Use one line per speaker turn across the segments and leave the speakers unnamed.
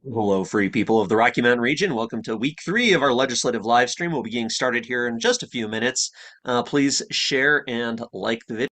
Hello, free people of the Rocky Mountain region. Welcome to week 3 of our legislative live stream. We'll be getting started here in just a few minutes. Please share and like the video.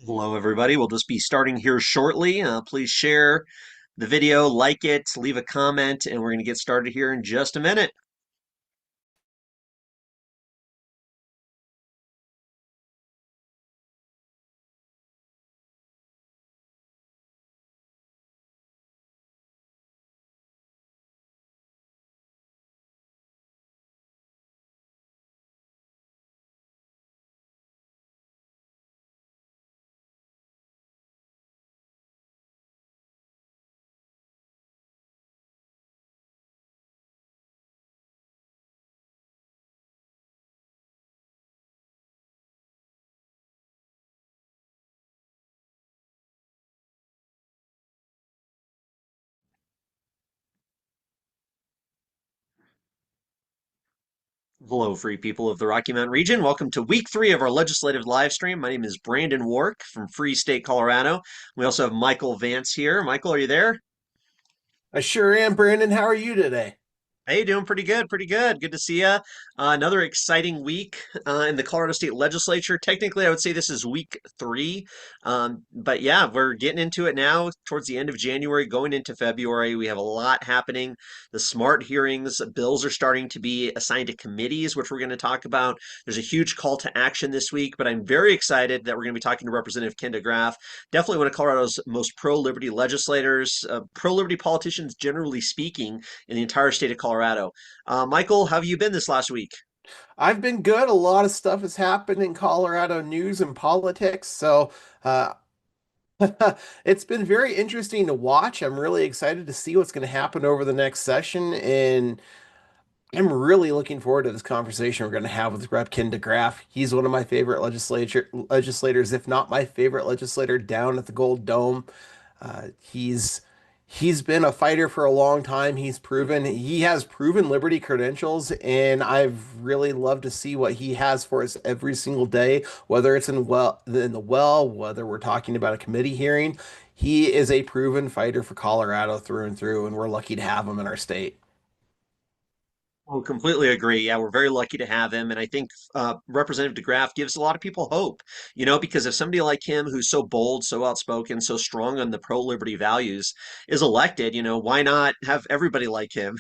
Hello, everybody. We'll just be starting here shortly. Please share the video, like it, leave a comment, and we're going to get started here in just a minute. Hello, free people of the Rocky Mountain region. Welcome to week 3 of our legislative live stream. My name is Brandon Wark from Free State, Colorado. We also have Michael Vance here. Michael, are you there?
I sure am, Brandon. How are you today?
Hey, doing pretty good, pretty good. Good to see you. Another exciting week in the Colorado State Legislature. Technically, I would say this is week 3, but yeah, we're getting into it now. Towards the end of January, going into February, we have a lot happening. The smart hearings, bills are starting to be assigned to committees, which we're going to talk about. There's a huge call to action this week, but I'm very excited that we're going to be talking to Representative Ken deGraaf, definitely one of Colorado's most pro-liberty legislators, pro-liberty politicians, generally speaking in the entire state of Colorado. Michael, how have you been this last week?
I've been good. A lot of stuff has happened in Colorado news and politics, so uh, it's been very interesting to watch. I'm really excited to see what's going to happen over the next session, and I'm really looking forward to this conversation we're going to have with Rep. Ken deGraaf. He's one of my favorite legislators, if not my favorite legislator down at the Gold Dome. He's been a fighter for a long time. He has proven liberty credentials, and I've really loved to see what he has for us every single day, whether it's in the well, whether we're talking about a committee hearing. He is a proven fighter for Colorado through and through, and we're lucky to have him in our state.
Oh, completely agree. Yeah, we're very lucky to have him. And I think Representative deGraaf gives a lot of people hope, because if somebody like him, who's so bold, so outspoken, so strong on the pro-liberty values, is elected, why not have everybody like him?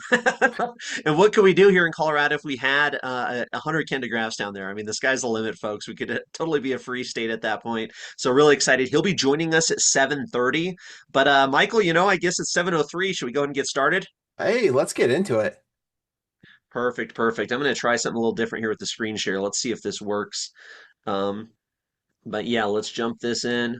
And what could we do here in Colorado if we had 100 Ken deGraafs down there? I mean, the sky's the limit, folks. We could totally be a free state at that point. So really excited. He'll be joining us at 7:30. But Michael, I guess it's 7:03. Should we go ahead and get started?
Hey, let's get into it.
Perfect, perfect. I'm going to try something a little different here with the screen share. Let's see if this works. Um, but yeah, let's jump this in.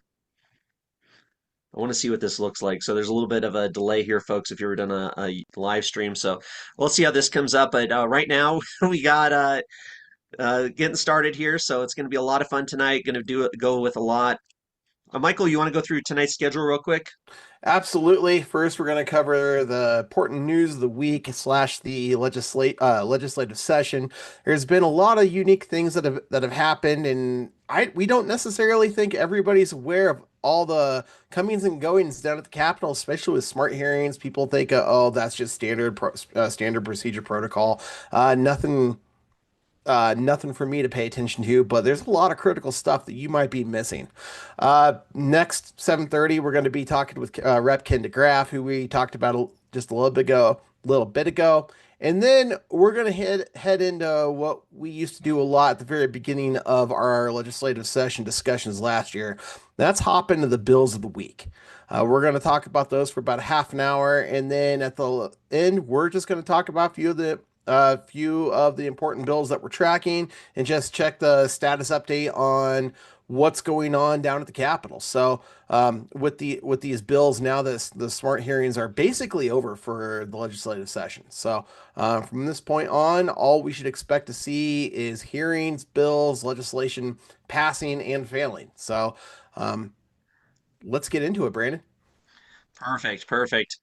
I want to see what this looks like. So there's a little bit of a delay here, folks, if you've ever done a live stream. So let's see how this comes up. But right now, we got getting started here. So it's going to be a lot of fun tonight. Going to go with a lot. Michael, you want to go through tonight's schedule real quick?
Absolutely. First, we're going to cover the important news of the week slash the legislative session. There's been a lot of unique things that have happened, and we don't necessarily think everybody's aware of all the comings and goings down at the Capitol, especially with smart hearings. People think, oh, that's just standard procedure protocol. Nothing nothing for me to pay attention to, but there's a lot of critical stuff that you might be missing. Next 7:30, we're going to be talking with Rep. Ken deGraaf, who we talked about just a little bit ago. And then we're going to head into what we used to do a lot at the very beginning of our legislative session discussions last year. That's hop into the bills of the week. We're going to talk about those for about a half an hour, and then at the end, we're just going to talk about a few of the important bills that we're tracking and just check the status update on what's going on down at the Capitol. So with these bills now, the smart hearings are basically over for the legislative session. So from this point on, all we should expect to see is hearings, bills, legislation passing and failing. So um, let's get into it, Brandon.
Perfect, perfect.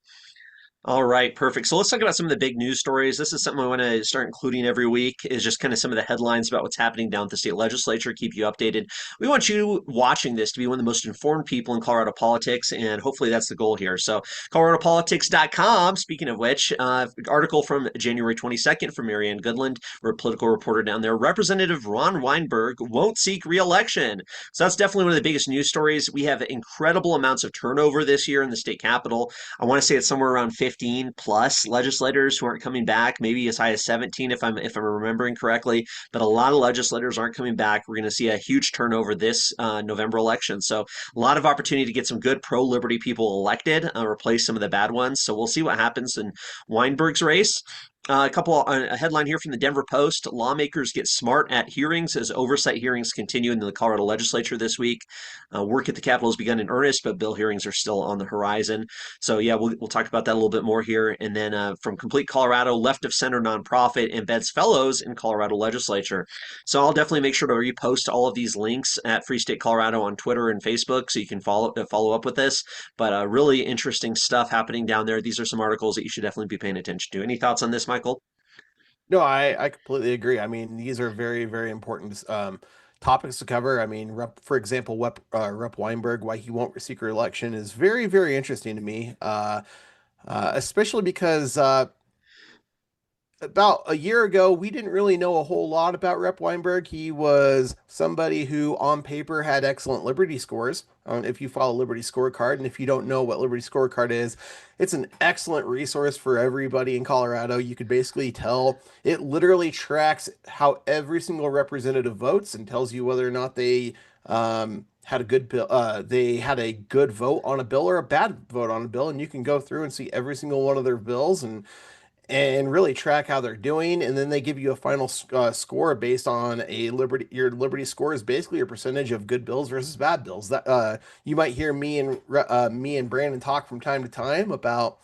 All right, perfect. So let's talk about some of the big news stories. This is something I want to start including every week is just kind of some of the headlines about what's happening down at the state legislature, keep you updated. We want you watching this to be one of the most informed people in Colorado politics, and hopefully that's the goal here. So coloradopolitics.com, speaking of which, article from January 22nd from Marianne Goodland, we're a political reporter down there. Representative Ron Weinberg won't seek re-election. So that's definitely one of the biggest news stories. We have incredible amounts of turnover this year in the state capitol. I want to say it's somewhere around 15 plus legislators who aren't coming back, maybe as high as 17 if I'm remembering correctly. But a lot of legislators aren't coming back. We're going to see a huge turnover this November election. So a lot of opportunity to get some good pro-liberty people elected, replace some of the bad ones. So we'll see what happens in Weinberg's race. A headline here from the Denver Post. Lawmakers get smart at hearings as oversight hearings continue in the Colorado legislature this week. Work at the Capitol has begun in earnest, but bill hearings are still on the horizon. So yeah, we'll talk about that a little bit more here. And then from Complete Colorado, left of center nonprofit embeds fellows in Colorado legislature. So I'll definitely make sure to repost all of these links at Free State Colorado on Twitter and Facebook, so you can follow up with this. But really interesting stuff happening down there. These are some articles that you should definitely be paying attention to. Any thoughts on this, Michael?
No, I completely agree. I mean, these are very, very important topics to cover. I mean, for example, Rep. Weinberg, why he won't seek re-election is very, very interesting to me, especially because about a year ago, we didn't really know a whole lot about Rep. Weinberg. He was somebody who, on paper, had excellent Liberty scores. If you follow Liberty Scorecard, and if you don't know what Liberty Scorecard is, it's an excellent resource for everybody in Colorado. You could basically tell it literally tracks how every single representative votes and tells you whether or not they had a good bill, they had a good vote on a bill or a bad vote on a bill, and you can go through and see every single one of their bills and really track how they're doing. And then they give you a final score based on your Liberty score is basically your percentage of good bills versus bad bills. That you might hear me and Brandon talk from time to time about.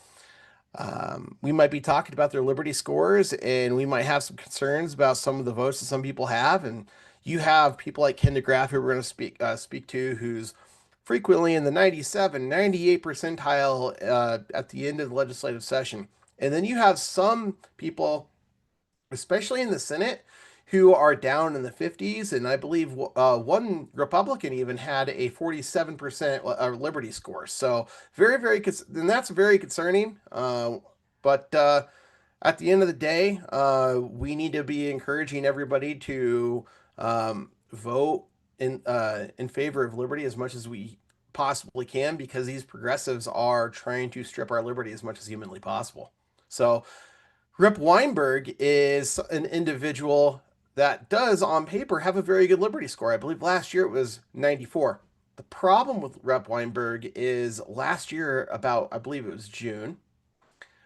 We might be talking about their Liberty scores, and we might have some concerns about some of the votes that some people have. And you have people like Ken deGraaf, who we're going to speak to, who's frequently in the 97, 98 percentile at the end of the legislative session. And then you have some people, especially in the Senate, who are down in the 50s. And I believe one Republican even had a 47% Liberty score. So and that's very concerning. But at the end of the day, we need to be encouraging everybody to vote in favor of liberty as much as we possibly can, because these progressives are trying to strip our liberty as much as humanly possible. So Rip Weinberg is an individual that does, on paper, have a very good Liberty score. I believe last year it was 94. The problem with Rep. Weinberg is last year, I believe it was June,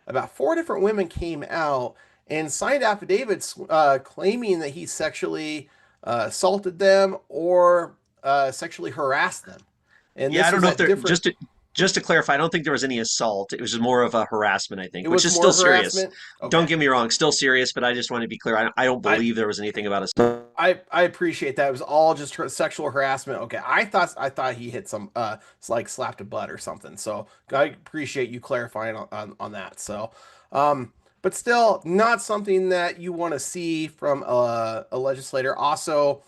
about four different women came out and signed affidavits claiming that he sexually assaulted them or sexually harassed them. And
Yeah, I
this
don't
was
know if
at
there
different,
just to clarify, I don't think there was any assault. It was just more of a harassment, I
it
think, which
was
is
more
still serious.
harassment.
Don't
Okay.
get me wrong, still serious, but I just want to be clear. I don't
I,
believe there was anything about assault.
I appreciate that. It was all just sexual harassment. Okay, I thought he hit some like slapped a butt or something. So I appreciate you clarifying on that. So, but still not something that you want to see from a legislator. Also,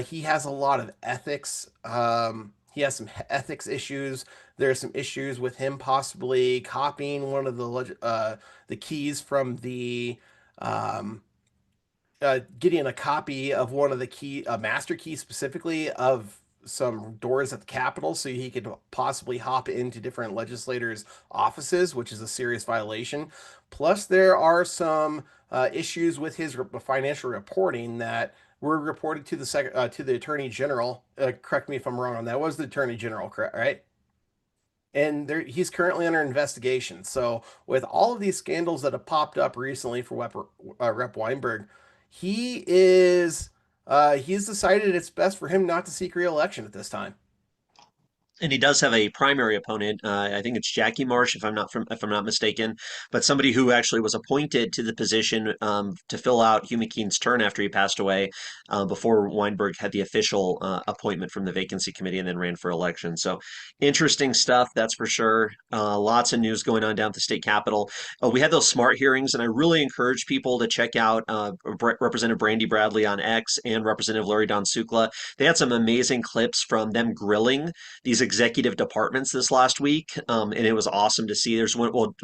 he has a lot of ethics. he has some ethics issues. There's some issues with him possibly copying one of the keys from the um, getting a copy of one of the key master keys specifically of some doors at the Capitol so he could possibly hop into different legislators' offices, which is a serious violation. Plus, there are some issues with his financial reporting that were reported to to the Attorney General. Correct me if I'm wrong on that. Was the Attorney General correct? Right? And he's currently under investigation. So, with all of these scandals that have popped up recently for Rep Weinberg, he's decided it's best for him not to seek re-election at this time.
And he does have a primary opponent. I think it's Jackie Marsh, if I'm not mistaken, but somebody who actually was appointed to the position to fill out Hugh McKean's turn after he passed away, before Weinberg had the official appointment from the vacancy committee and then ran for election. So interesting stuff, that's for sure. Lots of news going on down at the state capitol. We had those smart hearings, and I really encourage people to check out Representative Brandy Bradley on X and Representative Larry Don Sukla. They had some amazing clips from them grilling these executive departments this last week, and it was awesome to see. There's one, well,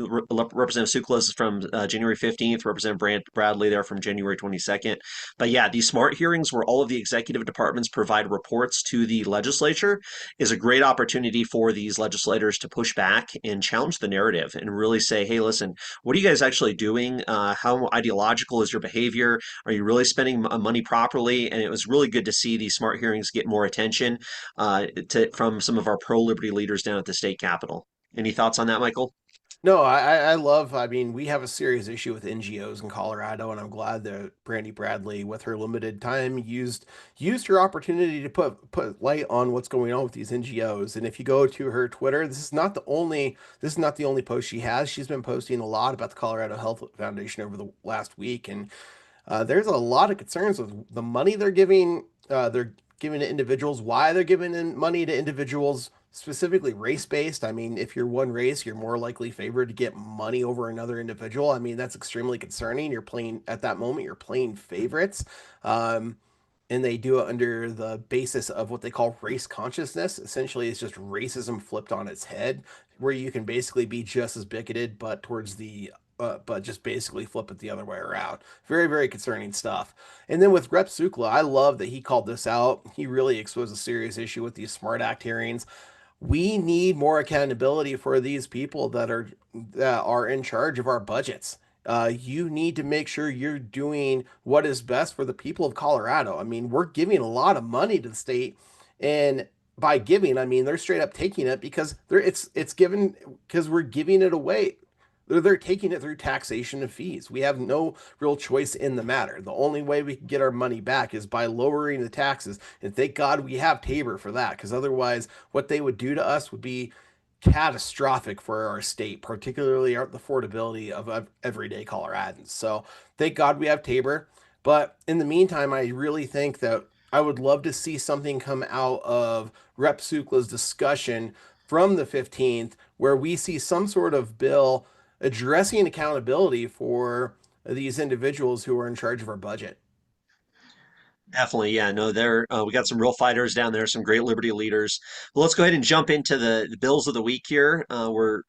Representative Sukla is from January 15th, Representative Bradley there from January 22nd. But yeah, these smart hearings where all of the executive departments provide reports to the legislature is a great opportunity for these legislators to push back and challenge the narrative and really say, hey, listen, what are you guys actually doing? How ideological is your behavior? Are you really spending money properly? And it was really good to see these smart hearings get more attention from some of our pro liberty leaders down at the state capitol. Any thoughts on that, Michael?
No, I love, I mean, we have a serious issue with NGOs in Colorado, and I'm glad that Brandy Bradley, with her limited time, used her opportunity to put light on what's going on with these NGOs. And if you go to her Twitter, this is not the only post she has. She's been posting a lot about the Colorado Health Foundation over the last week, and there's a lot of concerns with the money they're giving. They're giving to individuals, why they're giving in money to individuals, specifically race-based. I mean, if you're one race, you're more likely favored to get money over another individual. I mean, that's extremely concerning. You're playing at that moment, you're playing favorites. Um, and they do it under the basis of what they call race consciousness. Essentially, it's just racism flipped on its head, where you can basically be just as bigoted, but but just basically flip it the other way around. Very, very concerning stuff. And then with Rep Sukla, I love that he called this out. He really exposed a serious issue with these Smart Act hearings. We need more accountability for these people that are in charge of our budgets. You need to make sure you're doing what is best for the people of Colorado. I mean, we're giving a lot of money to the state, and by giving, I mean they're straight up taking it because it's given because we're giving it away. They're taking it through taxation and fees. We have no real choice in the matter. The only way we can get our money back is by lowering the taxes. And thank God we have Tabor for that, because otherwise, what they would do to us would be catastrophic for our state, particularly the affordability of everyday Coloradans. So thank God we have Tabor. But in the meantime, I really think that I would love to see something come out of Rep Sukla's discussion from the 15th, where we see some sort of bill addressing accountability for these individuals who are in charge of our budget.
Definitely, yeah. No, we got some real fighters down there, some great liberty leaders. Well, let's go ahead and jump into the bills of the week here. We're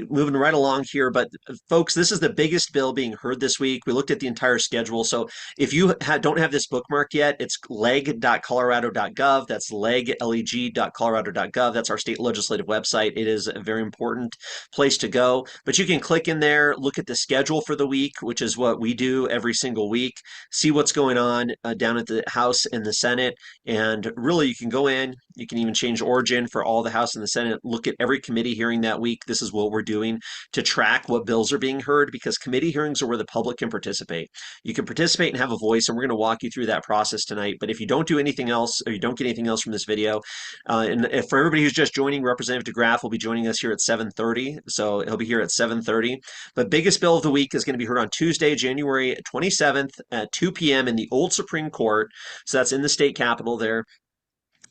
moving right along here, but folks, this is the biggest bill being heard this week. We looked at the entire schedule. So if you don't have this bookmarked yet, it's leg.colorado.gov. That's leg.colorado.gov. That's our state legislative website. It is a very important place to go, but you can click in there, look at the schedule for the week, which is what we do every single week, see what's going on down at the House and the Senate. And really, you can go in, you can even change origin for all the House and the Senate, look at every committee hearing that week. This is what we're doing to track what bills are being heard, because committee hearings are where the public can participate. You can participate and have a voice, and we're going to walk you through that process tonight. But if you don't do anything else, or you don't get anything else from this video, and if for everybody who's just joining, Representative deGraaf will be joining us here at 7:30. So he'll be here at 7:30. But biggest bill of the week is going to be heard on Tuesday, January 27th at 2 p.m. in the old Supreme Court. So that's in the state capitol there.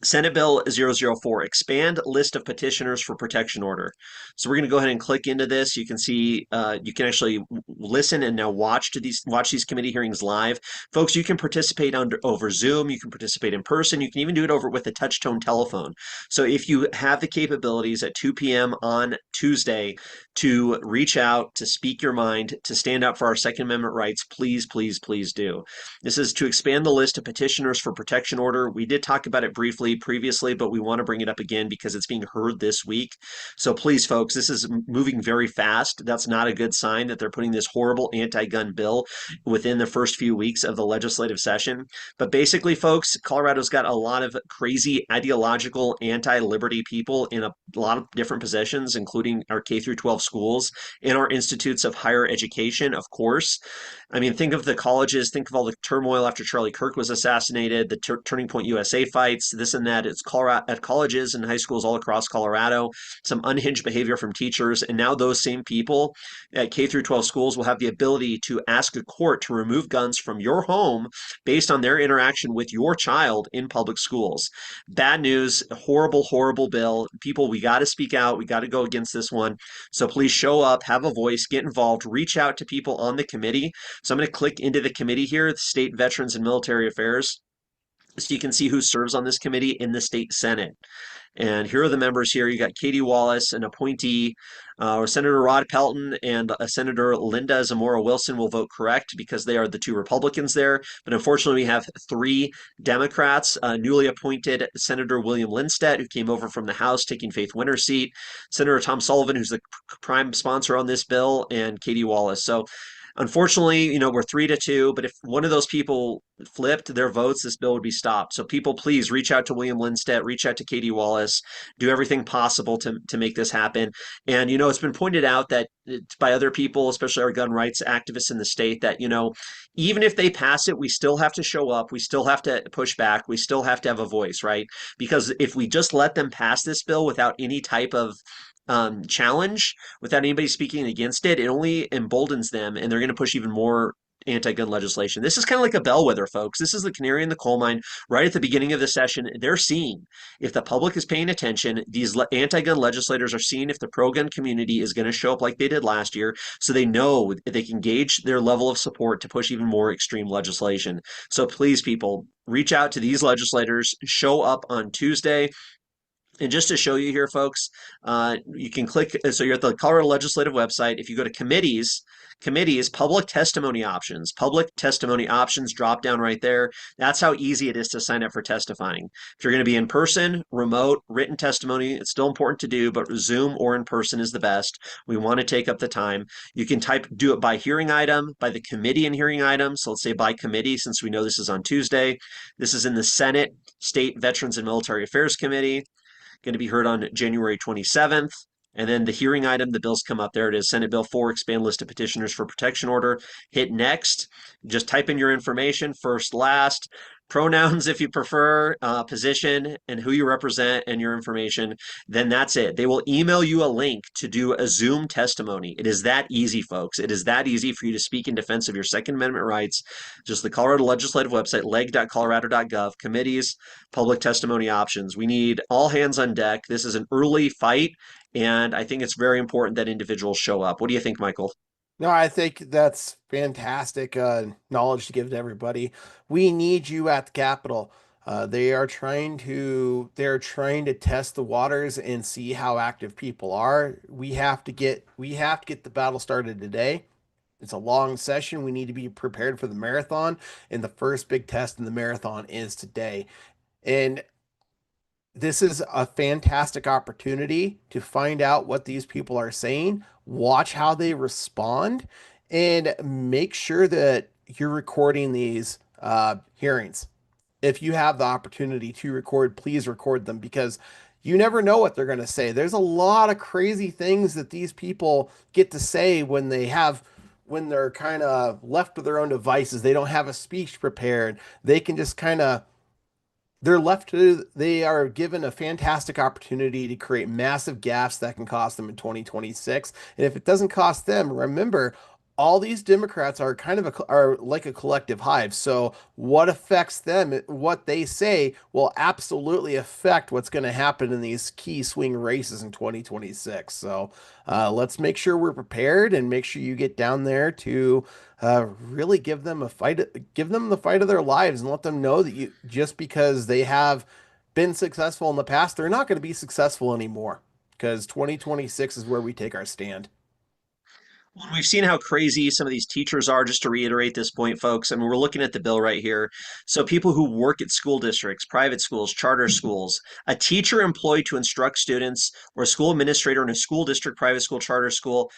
Senate Bill 004, expand list of petitioners for protection order. So we're going to go ahead and click into this. You can see, you can actually listen and now watch these committee hearings live. Folks, you can participate over Zoom. You can participate in person. You can even do it over with a touch tone telephone. So if you have the capabilities at 2 p.m. on Tuesday to reach out, to speak your mind, to stand up for our Second Amendment rights, please, please, please do. This is to expand the list of petitioners for protection order. We did talk about it briefly previously, but we want to bring it up again because it's being heard this week. So please, folks, this is moving very fast. That's not a good sign that they're putting this horrible anti-gun bill within the first few weeks of the legislative session. But basically, folks, Colorado's got a lot of crazy ideological anti-liberty people in a lot of different positions, including our K through 12 schools and our institutes of higher education, of course. I mean, think of the colleges, think of all the turmoil after Charlie Kirk was assassinated, the Turning Point USA fights, this and that. It's Colorado, at colleges and high schools all across Colorado, some unhinged behavior from teachers. And now those same people at K through 12 schools will have the ability to ask a court to remove guns from your home based on their interaction with your child in public schools. Bad news, horrible, horrible bill. People, we got to speak out. We got to go against this one. So please show up, have a voice, get involved, reach out to people on the committee. So I'm going to click into the committee here, the State Veterans and Military Affairs, so you can see who serves on this committee in the state Senate. And here are the members here. You got Katie Wallace, an appointee. Senator Rod Pelton and Senator Linda Zamora Wilson will vote correct because they are the two Republicans there. But unfortunately, we have three Democrats. Newly appointed Senator William Lindstedt, who came over from the House, taking Faith Winter's seat. Senator Tom Sullivan, who's the prime sponsor on this bill, and Katie Wallace. So unfortunately, we're 3-2, but if one of those people flipped their votes, this bill would be stopped. So people, please reach out to William Lindstedt, reach out to Katie Wallace, do everything possible to make this happen. And, it's been pointed out that by other people, especially our gun rights activists in the state, that, even if they pass it, we still have to show up. We still have to push back. We still have to have a voice, right? Because if we just let them pass this bill without any type of challenge, without anybody speaking against it, it only emboldens them, and they're going to push even more anti-gun legislation. This is kind of like a bellwether, folks. This is the canary in the coal mine. Right at the beginning of the session, they're seeing if the public is paying attention. These anti-gun legislators are seeing if the pro-gun community is going to show up like they did last year, so they know they can gauge their level of support to push even more extreme legislation. So please, people, reach out to these legislators, show up on Tuesday. And just to show you here, folks, you can click. So you're at the Colorado Legislative website. If you go to committees, public testimony options drop down right there. That's how easy it is to sign up for testifying. If you're going to be in person, remote, written testimony, it's still important to do, but Zoom or in person is the best. We want to take up the time. You can do it by hearing item, by the committee and hearing item. So let's say by committee, since we know this is on Tuesday. This is in the Senate State Veterans and Military Affairs Committee, going to be heard on January 27th. And then the hearing item, the bills come up. There it is. Senate Bill 4, expand list of petitioners for protection order. Hit next. Just type in your information, first, last, pronouns if you prefer, position, and who you represent, and your information. Then that's it. They will email you a link to do a Zoom testimony. It is that easy, folks. It is that easy for you to speak in defense of your Second Amendment rights. Just the Colorado Legislative website, leg.colorado.gov, committees, public testimony options. We need all hands on deck. This is an early fight, and I think it's very important that individuals show up. What do you think, Michael?
No, I think that's fantastic knowledge to give to everybody. We need you at the Capitol. They're trying to test the waters and see how active people are. We have to get the battle started today. It's a long session. We need to be prepared for the marathon, and the first big test in the marathon is today. And this is a fantastic opportunity to find out what these people are saying, watch how they respond, and make sure that you're recording these hearings. If you have the opportunity to record, please record them because you never know what they're going to say. There's a lot of crazy things that these people get to say when they're kind of left to their own devices. They don't have a speech prepared. They can just they are given a fantastic opportunity to create massive gaffes that can cost them in 2026. And if it doesn't cost them, remember, all these Democrats are kind of are like a collective hive. So what affects them, what they say will absolutely affect what's going to happen in these key swing races in 2026. So let's make sure we're prepared and make sure you get down there to really give them a fight, give them the fight of their lives and let them know that you just because they have been successful in the past, they're not going to be successful anymore because 2026 is where we take our stand.
Well, we've seen how crazy some of these teachers are, just to reiterate this point, folks. I mean, we're looking at the bill right here. So, people who work at school districts, private schools, charter schools, a teacher employed to instruct students, or a school administrator in a school district, private school, charter school,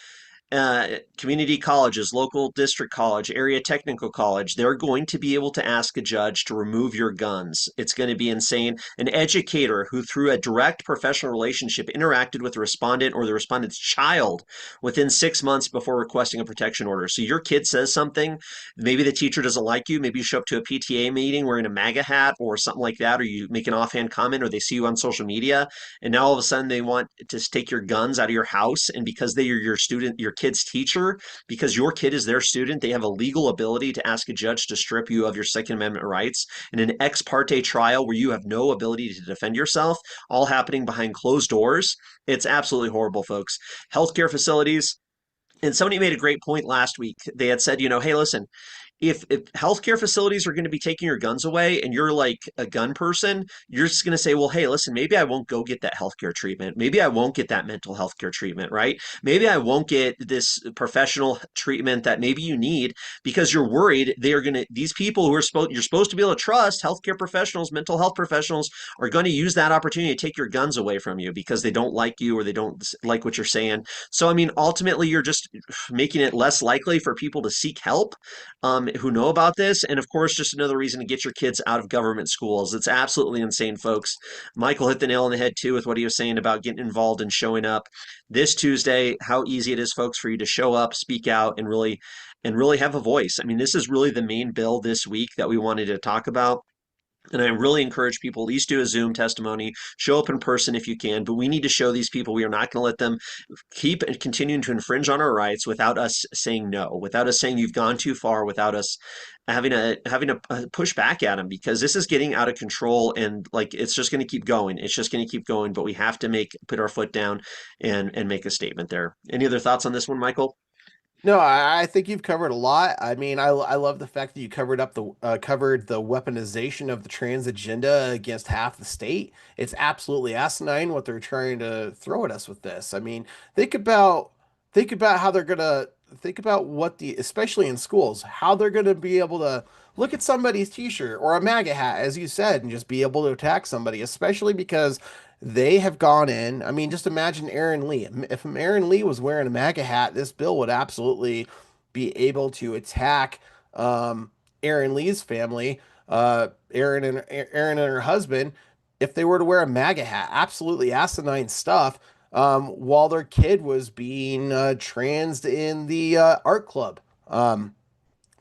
community colleges, local district college, area technical college, they're going to be able to ask a judge to remove your guns. It's going to be insane. An educator who, through a direct professional relationship, interacted with the respondent or the respondent's child within 6 months before requesting a protection order. So your kid says something, maybe the teacher doesn't like you, maybe you show up to a PTA meeting wearing a MAGA hat or something like that, or you make an offhand comment, or they see you on social media, and now all of a sudden they want to take your guns out of your house, and because they are your student, your kid's teacher, because your kid is their student, they have a legal ability to ask a judge to strip you of your Second Amendment rights in an ex parte trial where you have no ability to defend yourself, all happening behind closed doors. It's absolutely horrible, folks. Healthcare facilities, and somebody made a great point last week. They had said, hey, listen, if healthcare facilities are going to be taking your guns away and you're like a gun person, you're just going to say, well, hey, listen, maybe I won't go get that healthcare treatment. Maybe I won't get that mental health care treatment, right? Maybe I won't get this professional treatment that maybe you need because you're worried they are going to, these people who are you're supposed to be able to trust, healthcare professionals, mental health professionals, are going to use that opportunity to take your guns away from you because they don't like you or they don't like what you're saying. So, I mean, ultimately, you're just making it less likely for people to seek help, who know about this. And of course, just another reason to get your kids out of government schools. It's absolutely insane, folks. Michael hit the nail on the head too with what he was saying about getting involved and showing up this Tuesday, how easy it is, folks, for you to show up, speak out, and really have a voice. I mean, this is really the main bill this week that we wanted to talk about. And I really encourage people at least do a Zoom testimony, show up in person if you can. But we need to show these people we are not going to let them keep and continuing to infringe on our rights without us saying no, without us saying you've gone too far, without us having to push back at them, because this is getting out of control and like it's just going to keep going. It's just going to keep going. But we have to put our foot down and make a statement there. Any other thoughts on this one, Michael?
No, I think you've covered a lot. I mean, I love the fact that you covered the weaponization of the trans agenda against half the state. It's absolutely asinine what they're trying to throw at us with this. I mean, think about think about how they're gonna think about what the especially in schools, how they're gonna be able to look at somebody's t-shirt or a MAGA hat, as you said, and just be able to attack somebody, especially because they have gone in. I mean, just imagine Aaron Lee. If Aaron Lee was wearing a MAGA hat, this bill would absolutely be able to attack Aaron Lee's family, Aaron and her husband, if they were to wear a MAGA hat. Absolutely asinine stuff. While their kid was being transed in the art club.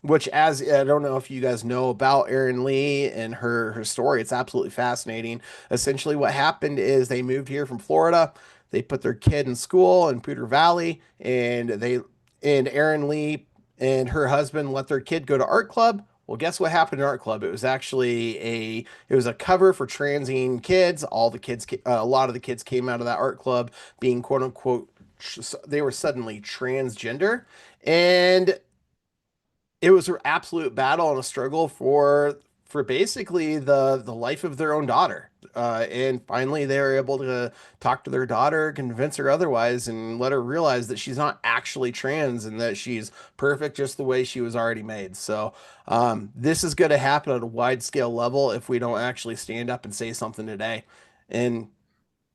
Which, as I don't know if you guys know about Erin Lee and her story, it's absolutely fascinating. Essentially, what happened is they moved here from Florida. They put their kid in school in Poudre Valley, and Erin Lee and her husband let their kid go to art club. Well, guess what happened in art club? It was actually it was a cover for transing kids. A lot of the kids came out of that art club being quote unquote they were suddenly transgender, and it was an absolute battle and a struggle for basically the life of their own daughter. And finally, they were able to talk to their daughter, convince her otherwise, and let her realize that she's not actually trans and that she's perfect just the way she was already made. So, this is going to happen at a wide scale level if we don't actually stand up and say something today. And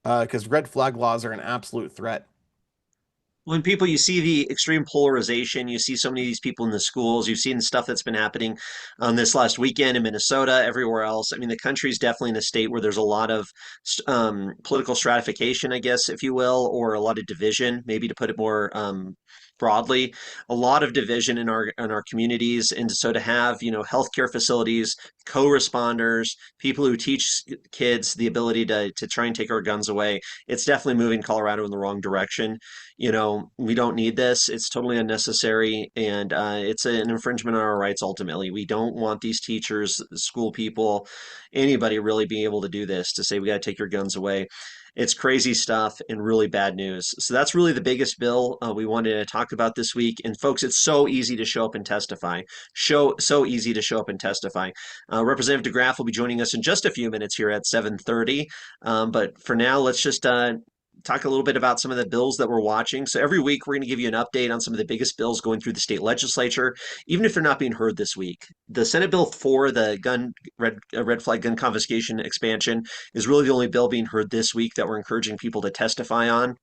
because red flag laws are an absolute threat.
When people, you see the extreme polarization, you see so many of these people in the schools, you've seen stuff that's been happening this last weekend in Minnesota, everywhere else. I mean, the country's definitely in a state where there's a lot of political stratification, I guess, if you will, or a lot of division, maybe to put it more broadly, a lot of division in our communities. And so to have, healthcare facilities, co-responders, people who teach kids the ability to try and take our guns away, it's definitely moving Colorado in the wrong direction. we don't need this. It's totally unnecessary, and it's an infringement on our rights ultimately. We don't want these teachers, school people, anybody really being able to do this, to say we got to take your guns away. It's crazy stuff and really bad news. So that's really the biggest bill we wanted to talk about this week. And folks, it's so easy to show up and testify. So easy to show up and testify. Representative deGraaf will be joining us in just a few minutes here at 7:30. But for now, let's just talk a little bit about some of the bills that we're watching. So every week, we're going to give you an update on some of the biggest bills going through the state legislature, even if they're not being heard this week. The Senate bill for the red flag gun confiscation expansion is really the only bill being heard this week that we're encouraging people to testify on.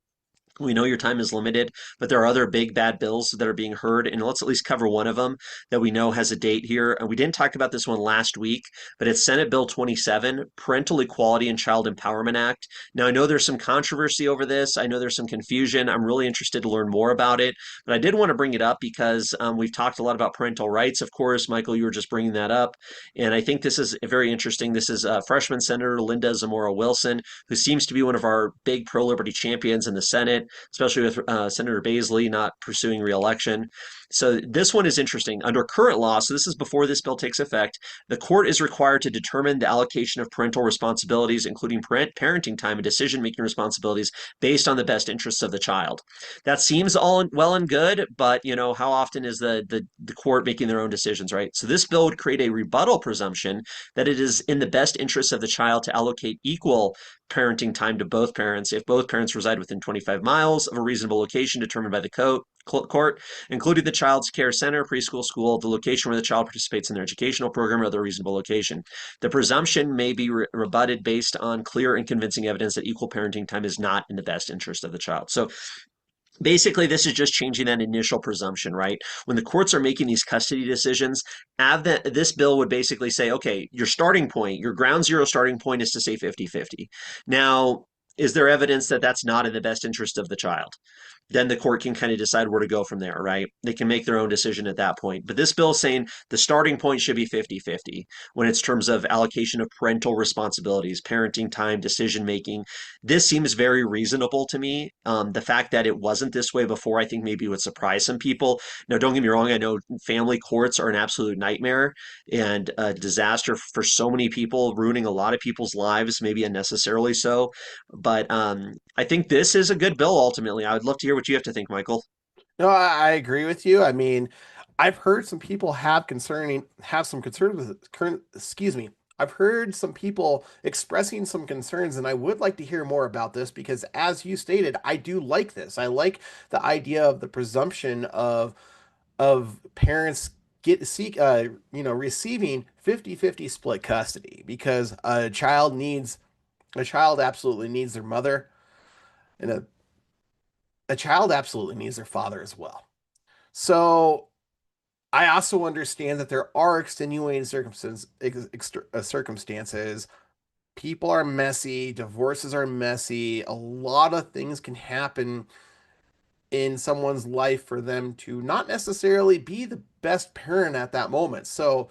We know your time is limited, but there are other big bad bills that are being heard, and let's at least cover one of them that we know has a date here. And we didn't talk about this one last week, but it's Senate Bill 27, Parental Equality and Child Empowerment Act. Now, I know there's some controversy over this. I know there's some confusion. I'm really interested to learn more about it, but I did want to bring it up because we've talked a lot about parental rights. Of course, Michael, you were just bringing that up, and I think this is very interesting. This is freshman Senator Linda Zamora Wilson, who seems to be one of our big pro-liberty champions in the Senate, especially with Senator Baisley not pursuing reelection. So this one is interesting. Under current law, so this is before this bill takes effect, the court is required to determine the allocation of parental responsibilities, including parenting time and decision-making responsibilities, based on the best interests of the child. That seems all well and good, but how often is the court making their own decisions, right? So this bill would create a rebuttal presumption that it is in the best interests of the child to allocate equal parenting time to both parents if both parents reside within 25 miles of a reasonable location determined by the court, including the child's care center, preschool, school, the location where the child participates in their educational program, or other reasonable location. The presumption may be rebutted based on clear and convincing evidence that equal parenting time is not in the best interest of the child. So basically, this is just changing that initial presumption, right? When the courts are making these custody decisions, this bill would basically say, okay, your starting point, your ground zero starting point is to say 50-50. Now, is there evidence that that's not in the best interest of the child? Then the court can kind of decide where to go from there, right? They can make their own decision at that point. But this bill is saying the starting point should be 50-50 when it's terms of allocation of parental responsibilities, parenting time, decision making. This seems very reasonable to me. The fact that it wasn't this way before, I think maybe would surprise some people. Now, don't get me wrong, I know family courts are an absolute nightmare and a disaster for so many people, ruining a lot of people's lives, maybe unnecessarily so. But I think this is a good bill ultimately. I would love to hear what you have to think, Michael.
No, I agree with you. I mean, I've heard some people have some concerns with current, excuse me. I've heard some people expressing some concerns, and I would like to hear more about this because, as you stated, I do like this. I like the idea of the presumption of parents receiving 50-50 split custody because a child absolutely needs their mother, and a child absolutely needs their father as well. So I also understand that there are extenuating circumstances. People are messy, divorces are messy. A lot of things can happen in someone's life for them to not necessarily be the best parent at that moment. So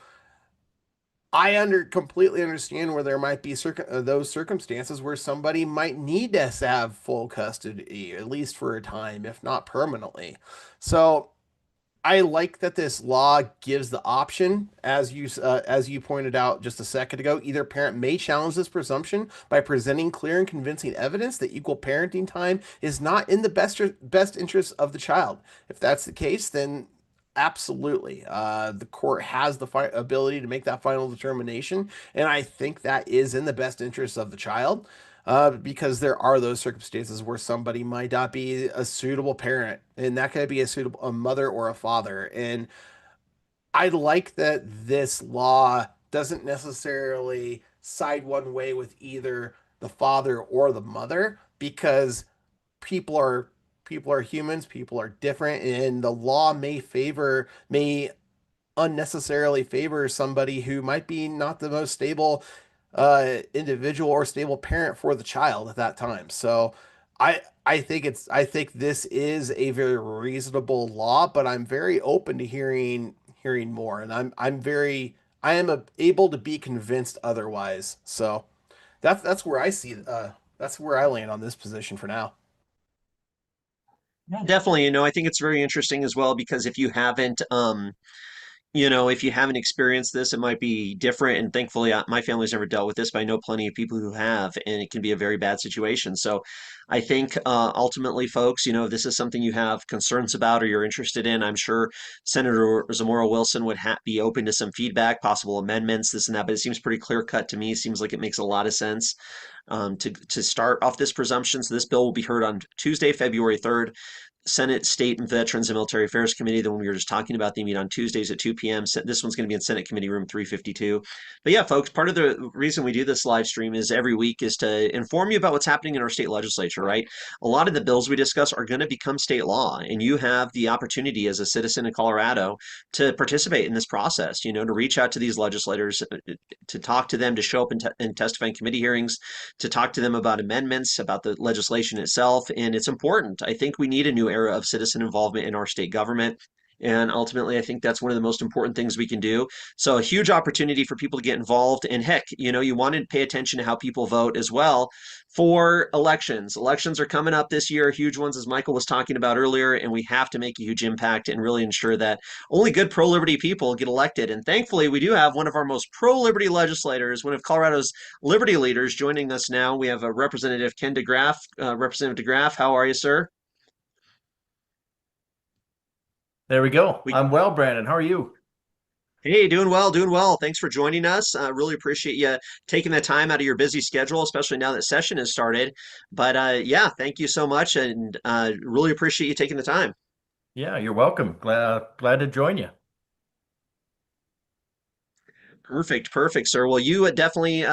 I completely understand where there might be those circumstances where somebody might need to have full custody, at least for a time, if not permanently. So I like that this law gives the option, as you pointed out just a second ago. Either parent may challenge this presumption by presenting clear and convincing evidence that equal parenting time is not in the best interest of the child. If that's the case, then absolutely, the court has the ability to make that final determination, and I think that is in the best interest of the child. Because there are those circumstances where somebody might not be a suitable parent, and that could be a mother or a father. And I like that this law doesn't necessarily side one way with either the father or the mother because people are people are humans, people are different, and the law may unnecessarily favor somebody who might be not the most stable individual or stable parent for the child at that time. So I think this is a very reasonable law, but I'm very open to hearing more, and I am able to be convinced otherwise. So that's where I see that's where I land on this position for now.
Yeah, definitely. I think it's very interesting as well because if you haven't experienced this, it might be different. And thankfully, my family's never dealt with this, but I know plenty of people who have, and it can be a very bad situation. So I think ultimately, folks, if this is something you have concerns about or you're interested in, I'm sure Senator Zamora Wilson would be open to some feedback, possible amendments, this and that. But it seems pretty clear cut to me. It seems like it makes a lot of sense to start off this presumption. So this bill will be heard on Tuesday, February 3rd. Senate, State, and Veterans and Military Affairs Committee, the one we were just talking about, they meet on Tuesdays at 2 p.m. This one's going to be in Senate Committee Room 352. But yeah, folks, part of the reason we do this live stream is every week is to inform you about what's happening in our state legislature, right? A lot of the bills we discuss are going to become state law, and you have the opportunity as a citizen in Colorado to participate in this process, to reach out to these legislators, to talk to them, to show up and testify in committee hearings, to talk to them about amendments, about the legislation itself. And it's important. I think we need a new era of citizen involvement in our state government. And ultimately, I think that's one of the most important things we can do. So, a huge opportunity for people to get involved. And heck, you want to pay attention to how people vote as well for elections. Elections are coming up this year, huge ones, as Michael was talking about earlier. And we have to make a huge impact and really ensure that only good pro liberty people get elected. And thankfully, we do have one of our most pro liberty legislators, one of Colorado's Liberty Leaders joining us now. We have a Representative Ken deGraaf. Representative deGraaf, how are you, sir?
There we go.
We
I'm well, Brandon. How are you?
Hey, doing well, doing well. Thanks for joining us. Really appreciate you taking the time out of your busy schedule, especially now that session has started. But yeah, thank you so much, and really appreciate you taking the time.
Yeah, you're welcome. Glad to join you.
Perfect, perfect, sir. Well, you definitely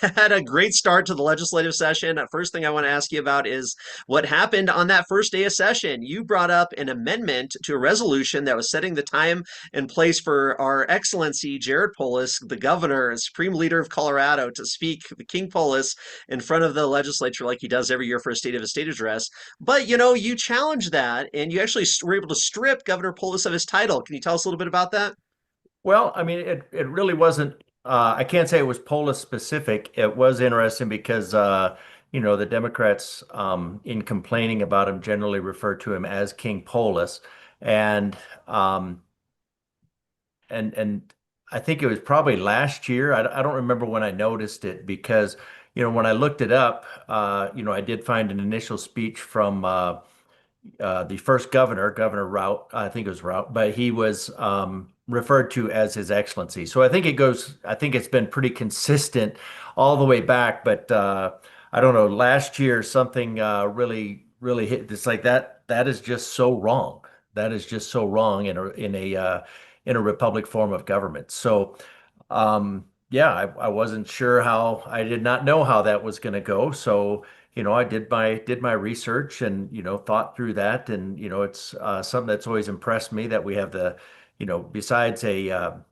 had a great start to the legislative session. First thing I want to ask you about is what happened on that first day of session. You brought up an amendment to a resolution that was setting the time and place for our Excellency Jared Polis, the governor and supreme leader of Colorado, to speak, the King Polis, in front of the legislature like he does every year for a State of the State address. But you challenged that and you actually were able to strip Governor Polis of his title. Can you tell us a little bit about that?
Well, I mean, it really wasn't. I can't say it was Polis specific. It was interesting because the Democrats, in complaining about him, generally refer to him as King Polis, and um, and I think it was probably last year. I don't remember when I noticed it because when I looked it up, I did find an initial speech from the first governor, Governor Rout, I think it was Rout, but he was referred to as His Excellency. So I think it's been pretty consistent all the way back. But I don't know, last year something really hit. It's like that is just so wrong. That is just so wrong in a republic form of government. So yeah, I wasn't sure how, I did not know how that was going to go. So I did my research and thought through that, and it's something that's always impressed me that we have besides a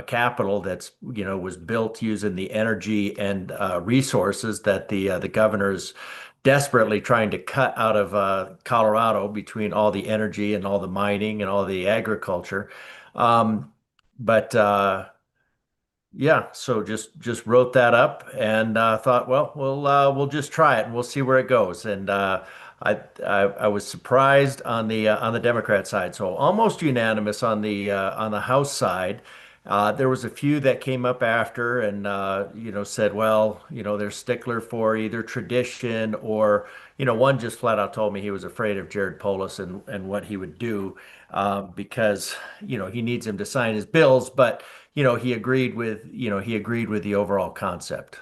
capital that's was built using the energy and resources that the governor's desperately trying to cut out of Colorado between all the energy and all the mining and all the agriculture. Um, but yeah, so just wrote that up and thought, well, we'll just try it and we'll see where it goes. And I was surprised on the Democrat side, so almost unanimous on the House side. There was a few that came up after and said, well, they're stickler for either tradition or one just flat out told me he was afraid of Jared Polis and what he would do because he needs him to sign his bills, but he agreed with the overall concept.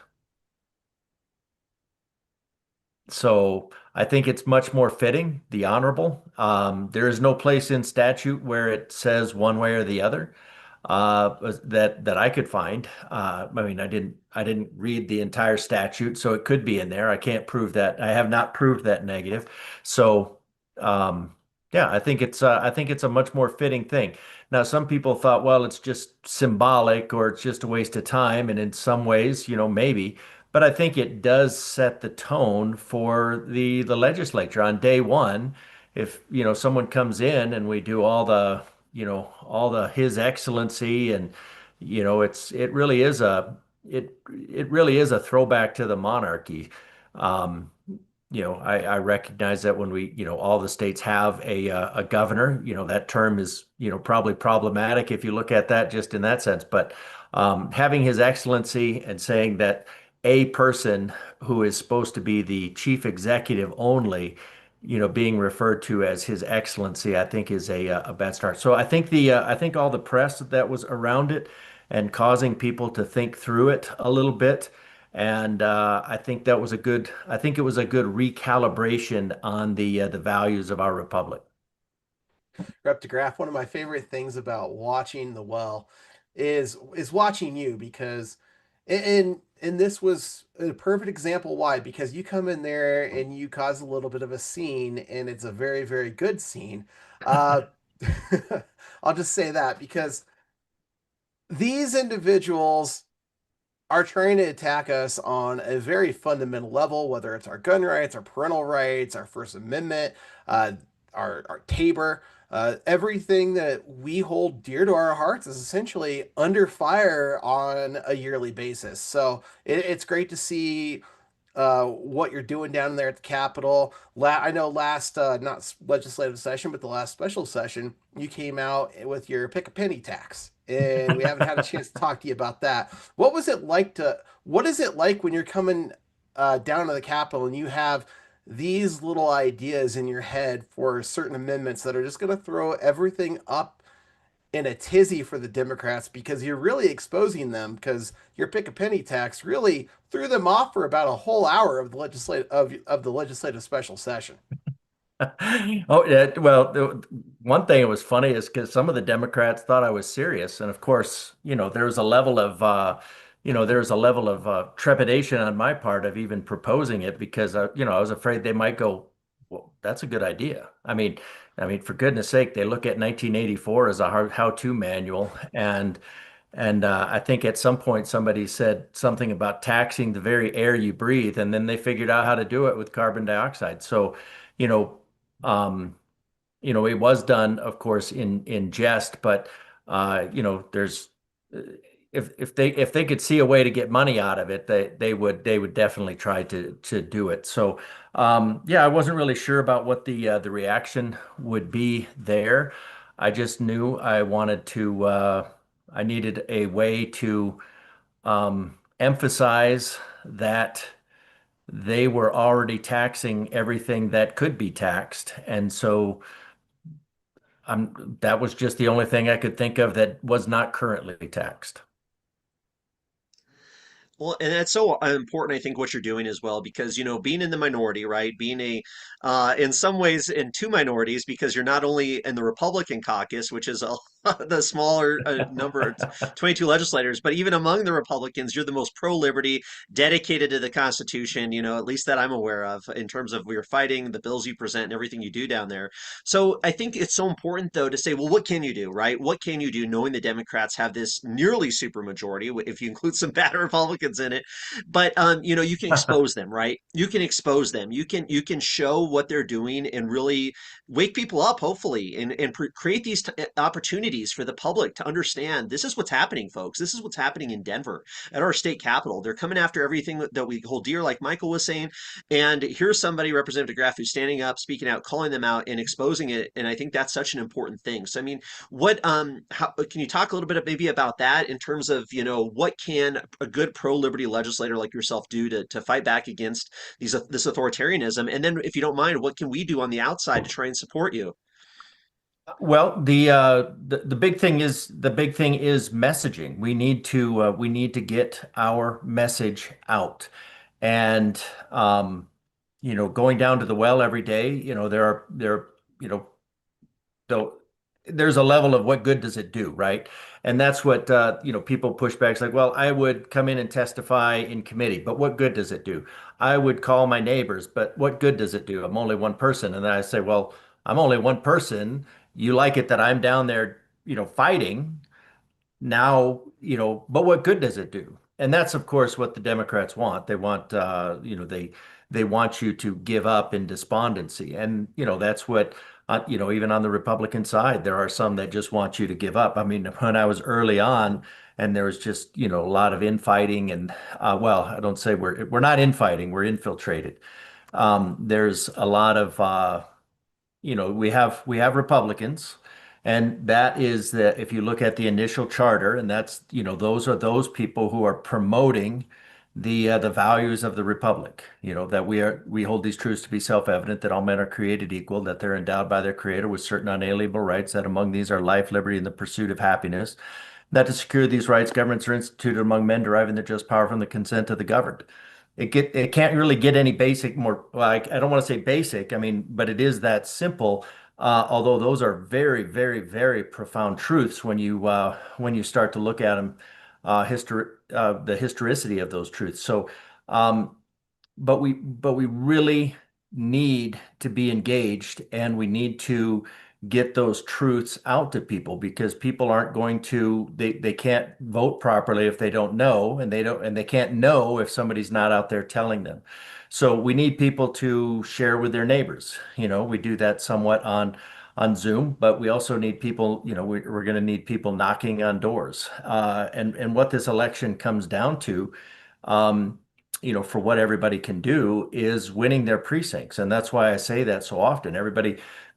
So I think it's much more fitting, the honorable. There is no place in statute where it says one way or the other that I could find. I mean, I didn't read the entire statute, so it could be in there. I can't prove that. I have not proved that negative. So yeah, I think it's a much more fitting thing. Now, some people thought, well, it's just symbolic or it's just a waste of time, and in some ways, maybe. But I think it does set the tone for the legislature on day one. If someone comes in and we do all the His Excellency and it really is a throwback to the monarchy. Um, I recognize that when all the states have a governor, that term is, probably problematic if you look at that just in that sense. But having His Excellency and saying that a person who is supposed to be the chief executive only, being referred to as His Excellency, I think is a bad start. So I think all the press that was around it and causing people to think through it a little bit. And I think it was a good recalibration on the values of our republic.
Rep deGraaf, one of my favorite things about watching the well is watching you because and this was a perfect example why because you come in there and you cause a little bit of a scene and it's a very very good scene. Uh I'll just say that because these individuals are trying to attack us on a very fundamental level, whether it's our gun rights, our parental rights, our First Amendment, uh, our Tabor, everything that we hold dear to our hearts is essentially under fire on a yearly basis. So it's great to see what you're doing down there at the Capitol. I know last, not legislative session, but the last special session, you came out with your pick a penny tax. And we haven't had a chance to talk to you about that. What is it like when you're coming down to the Capitol and you have these little ideas in your head for certain amendments that are just going to throw everything up in a tizzy for the Democrats because you're really exposing them because your pick a penny tax really threw them off for about a whole hour of the legislative special session.
Oh, yeah. Well, one thing that was funny is because some of the Democrats thought I was serious, and of course, there was a level of trepidation on my part of even proposing it because I was afraid they might go, "Well, that's a good idea." For goodness sake, they look at 1984 as a how-to manual, and I think at some point somebody said something about taxing the very air you breathe, and then they figured out how to do it with carbon dioxide. So, you know, um, it was done, of course, in jest, but there's if they could see a way to get money out of it, they would definitely try to do it. So, yeah, I wasn't really sure about what the reaction would be there. I just knew I needed a way to emphasize that they were already taxing everything that could be taxed. And so that was just the only thing I could think of that was not currently taxed.
Well, and that's so important, I think, what you're doing as well, because, being in the minority, right? In some ways, in two minorities, because you're not only in the Republican caucus, which is the smaller number, 22 legislators, but even among the Republicans, you're the most pro-liberty, dedicated to the Constitution, at least that I'm aware of, in terms of we're fighting the bills you present and everything you do down there. So I think it's so important, though, to say, well, what can you do, right? What can you do knowing the Democrats have this nearly supermajority, if you include some bad Republicans in it? But you can expose them, right? You can expose them. You can show what they're doing and really wake people up, hopefully, and create these opportunities for the public to understand this is what's happening, folks. This is what's happening in Denver at our state capitol. They're coming after everything that we hold dear, like Michael was saying. And here's somebody, Representative Graff, who's standing up, speaking out, calling them out, and exposing it. And I think that's such an important thing. So, I mean, how can you talk a little bit maybe about that in terms of, what can a good pro-liberty legislator like yourself do to fight back against this authoritarianism? And then, if you don't mind, what can we do on the outside to try and support you?
Well, the big thing is messaging. We need to get our message out, and going down to the well every day. You know So there's a level of what good does it do, right? And that's what people push back. It's like, well, I would come in and testify in committee, but what good does it do? I would call my neighbors, but what good does it do? I'm only one person. And then I say, well, I'm only one person. You like it that I'm down there, fighting now, but what good does it do? And that's, of course, what the Democrats want. They want, they want you to give up in despondency, and that's what, even on the Republican side, there are some that just want you to give up. I mean, when I was early on, and there was just, a lot of infighting, and well, I don't say we're not infighting, we're infiltrated. There's a lot of we have Republicans, and that is that if you look at the initial charter, and that's those are those people who are promoting the values of the republic. That we hold these truths to be self-evident that all men are created equal, that they're endowed by their creator with certain unalienable rights, that among these are life, liberty, and the pursuit of happiness. That to secure these rights, governments are instituted among men deriving their just power from the consent of the governed. It can't really get any basic more, well, I don't want to say basic, I mean, but it is that simple. Although those are very, very, very profound truths when you start to look at them, the historicity of those truths. So um, but we really need to be engaged, and we need to get those truths out to people, because people aren't going to they can't vote properly if they don't know, and they can't know if somebody's not out there telling them. So we need people to share with their neighbors. We do that somewhat on Zoom, but we also need people, we're going to need people knocking on doors. And what this election comes down to, um, for what everybody can do is winning their precincts. And that's why I say that so often.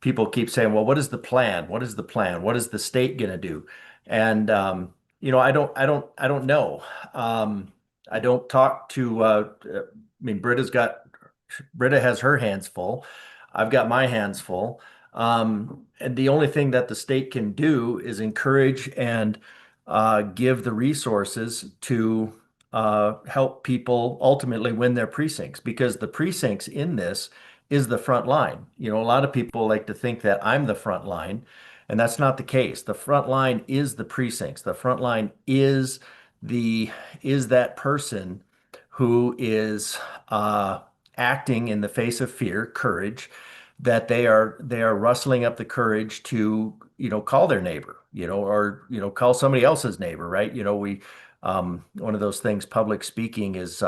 People keep saying, well, what is the plan? What is the plan? What is the state going to do? And, I don't know. I don't talk to, I mean, Britta has her hands full. I've got my hands full. And the only thing that the state can do is encourage and give the resources to help people ultimately win their precincts, because the precincts in this is the front line. A lot of people like to think that I'm the front line, and that's not the case. The front line is the precincts. The front line the is that person who is acting in the face of fear, courage, that they are rustling up the courage to call their neighbor, or call somebody else's neighbor, right? One of those things, public speaking is,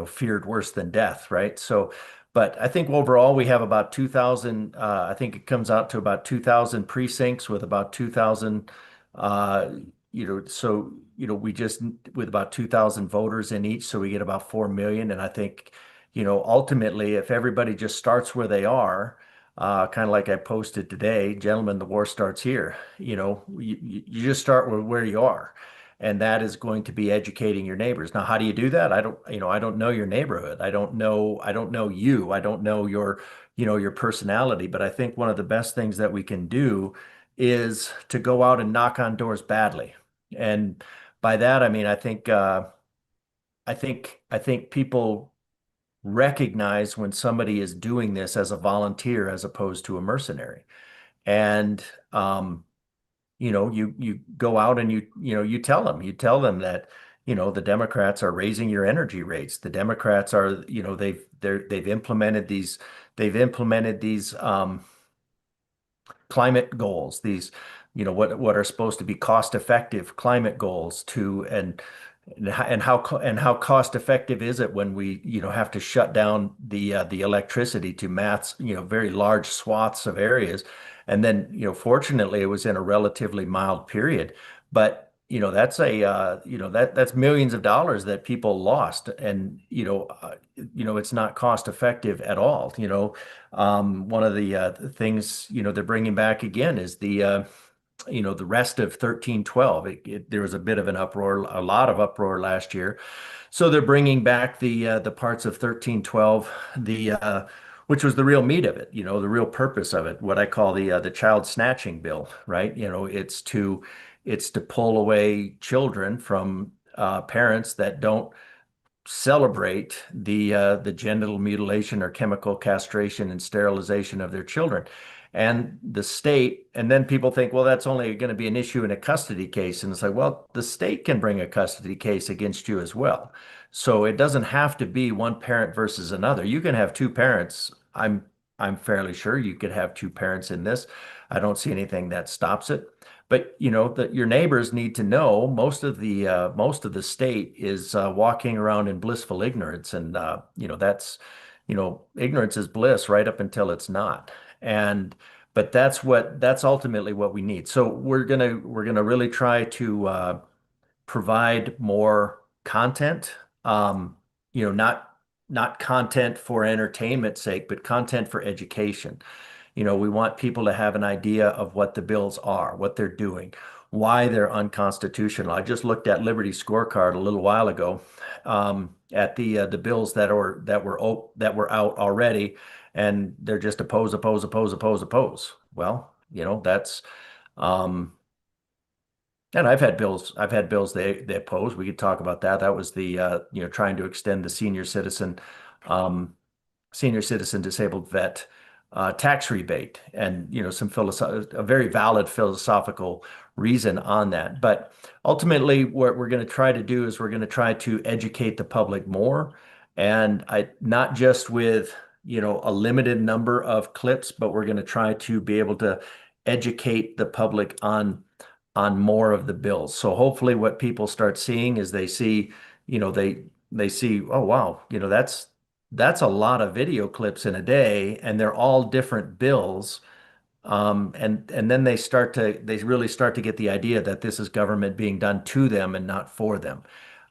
feared worse than death, right? So, but I think overall we have about 2,000, I think it comes out to about 2,000 precincts with about 2,000, uh, we just, with about 2,000 voters in each, so we get about 4 million. And I think, ultimately, if everybody just starts where they are, kind of like I posted today, gentlemen, the war starts here. You just start with where you are, and that is going to be educating your neighbors. Now, how do you do that? I don't know your neighborhood. I don't know you. I don't know your personality, but I think one of the best things that we can do is to go out and knock on doors badly. And by that, I mean, I think people recognize when somebody is doing this as a volunteer as opposed to a mercenary. And you go out and you tell them that the Democrats are raising your energy rates. The Democrats are, they've implemented these climate goals, these what are supposed to be cost effective climate goals, and how cost effective is it when we have to shut down the electricity to very large swaths of areas. And then fortunately it was in a relatively mild period, but that's millions of dollars that people lost. And it's not cost effective at all. One of the things they're bringing back again is the rest of 1312. There was a bit of an uproar, a lot of uproar last year. So they're bringing back the parts of 1312, which was the real meat of it, the real purpose of it, what I call the child snatching bill, right? It's to pull away children from parents that don't celebrate the genital mutilation or chemical castration and sterilization of their children. And the state, and then people think, well, that's only going to be an issue in a custody case. And it's like, well, the state can bring a custody case against you as well. So it doesn't have to be one parent versus another. You can have two parents. I'm fairly sure you could have two parents in this. I don't see anything that stops it. But that your neighbors need to know most of the state is walking around in blissful ignorance, and that's ignorance is bliss right up until it's not. And but that's ultimately what we need. So we're gonna really try to provide more content. Not not content for entertainment's sake, but content for education. We want people to have an idea of what the bills are, what they're doing, why they're unconstitutional. I just looked at Liberty Scorecard a little while ago, at the bills that were out already, and they're just oppose, oppose, oppose, oppose, oppose. Well, that's um, and I've had bills they oppose. We could talk about that. That was the trying to extend the um, senior citizen disabled vet tax rebate, and a very valid philosophical reason on that. But ultimately, what we're going to try to do is we're going to try to educate the public more, and not just with a limited number of clips, but we're going to try to be able to educate the public on more of the bills. So hopefully, what people start seeing is they see, they see, oh wow, that's a lot of video clips in a day, and they're all different bills. And then they really start to get the idea that this is government being done to them and not for them.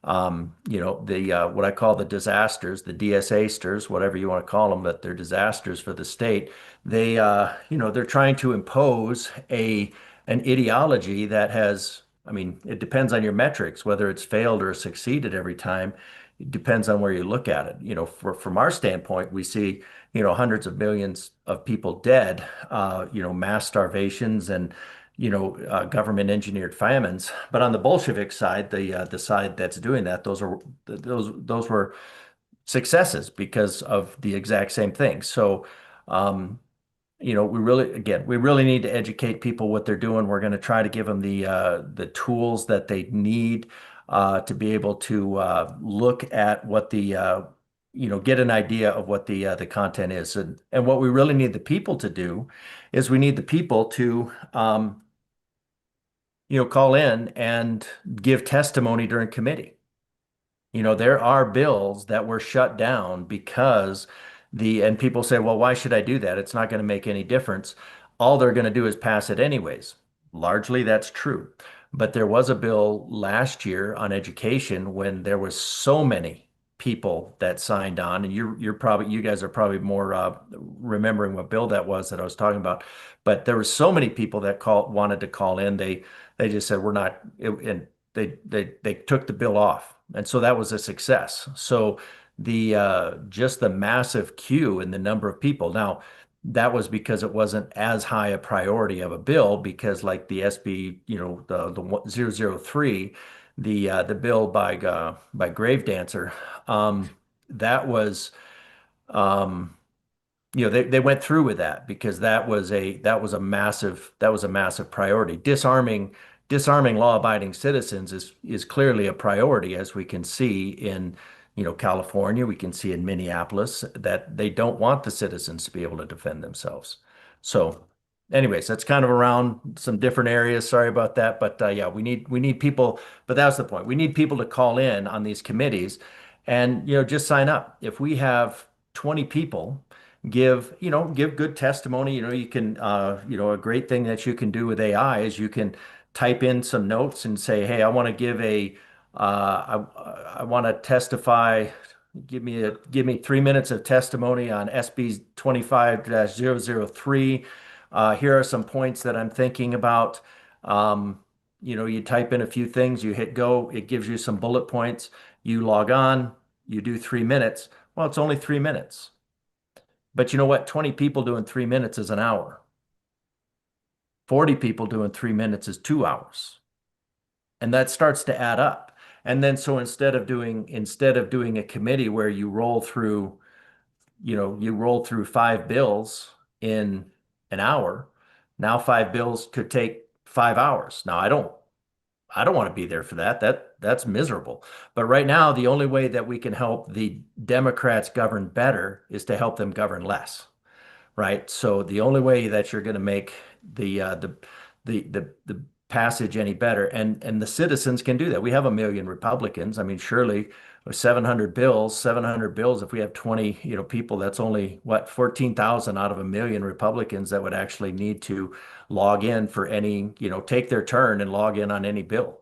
The what I call the disasters, the DSA-sters, whatever you want to call them, but they're disasters for the state. They're trying to impose an ideology that has, I mean, it depends on your metrics, whether it's failed or succeeded every time. It depends on where you look at it. From our standpoint, we see, hundreds of millions of people dead, mass starvations and, government engineered famines. But on the Bolshevik side, the side that's doing that, those were successes because of the exact same thing. So, we really need to educate people what they're doing. We're going to try to give them the tools that they need to be able to look at what get an idea of what the content is. And what we really need the people to do is we need the people to call in and give testimony during committee. There are bills that were shut down because and people say, well, why should I do that? It's not going to make any difference. All they're going to do is pass it anyways. Largely, that's true. But there was a bill last year on education when there was so many people that signed on, and you guys are probably more remembering what bill that was that I was talking about. But there were so many people that wanted to call in. They just said we're not, and they took the bill off, and so that was a success. So the just the massive queue and the number of people. Now, that was because it wasn't as high a priority of a bill because like the SB, the 003, the bill by Gravedancer, that was um, they went through with that because that was a massive priority. Disarming law-abiding citizens is clearly a priority, as we can see in California, we can see in Minneapolis that they don't want the citizens to be able to defend themselves. So, anyways, that's kind of around some different areas. Sorry about that, but yeah, we need people. But that's the point. We need people to call in on these committees, and just sign up. If we have 20 people give good testimony, you can a great thing that you can do with AI is you can type in some notes and say, hey, I want to give I want to testify. Give me 3 minutes of testimony on SB 25-003. Here are some points that I'm thinking about. You type in a few things, you hit go, it gives you some bullet points. You log on, you do 3 minutes. Well, it's only 3 minutes. But you know what? 20 people doing 3 minutes is an hour. 40 people doing 3 minutes is 2 hours. And that starts to add up. And then so instead of doing a committee where you roll through 5 bills in an hour, now 5 bills could take 5 hours. Now I don't want to be there for that. That's miserable. But right now, the only way that we can help the Democrats govern better is to help them govern less, right? So the only way that you're going to make the passage any better, and the citizens can do that. We have 1 million Republicans. I mean, surely with 700 bills, if we have 20, people, that's only what, 14,000 out of 1 million Republicans that would actually need to log in for any, take their turn and log in on any bill.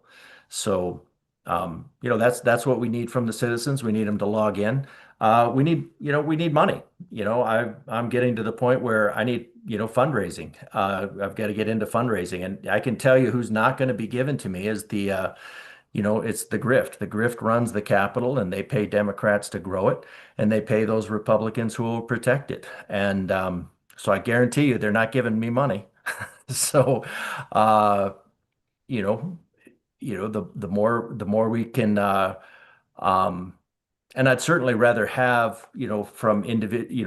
So, that's what we need from the citizens. We need them to log in. we need money. I'm getting to the point where I need, fundraising. I've got to get into fundraising, and I can tell you who's not going to be given to me is it's the grift. The grift runs the Capitol, and they pay Democrats to grow it, and they pay those Republicans who will protect it. And so I guarantee you, they're not giving me money. So, uh, you know, the more we can, um, and I'd certainly rather have, from you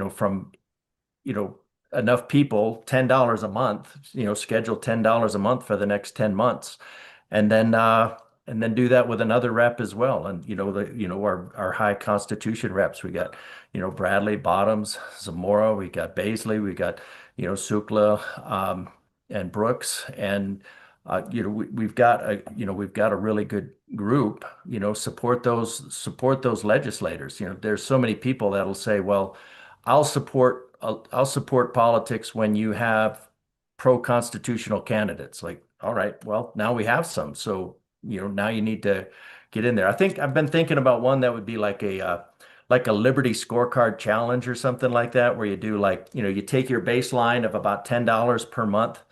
know, enough people, $10 a month, schedule $10 a month for the next 10 months. And then do that with another rep as well. And our high Constitution reps. We got, Bradley, Bottoms, Zamora, we got Baisley, we got, Sukla, and Brooks. And we've got a really good group, support those legislators. There's so many people that'll say, well, I'll support politics when you have pro-constitutional candidates. Like, all right, well, now we have some. So, now you need to get in there. I think I've been thinking about one that would be like a Liberty scorecard challenge or something like that, where you do like, you take your baseline of about $10 per month,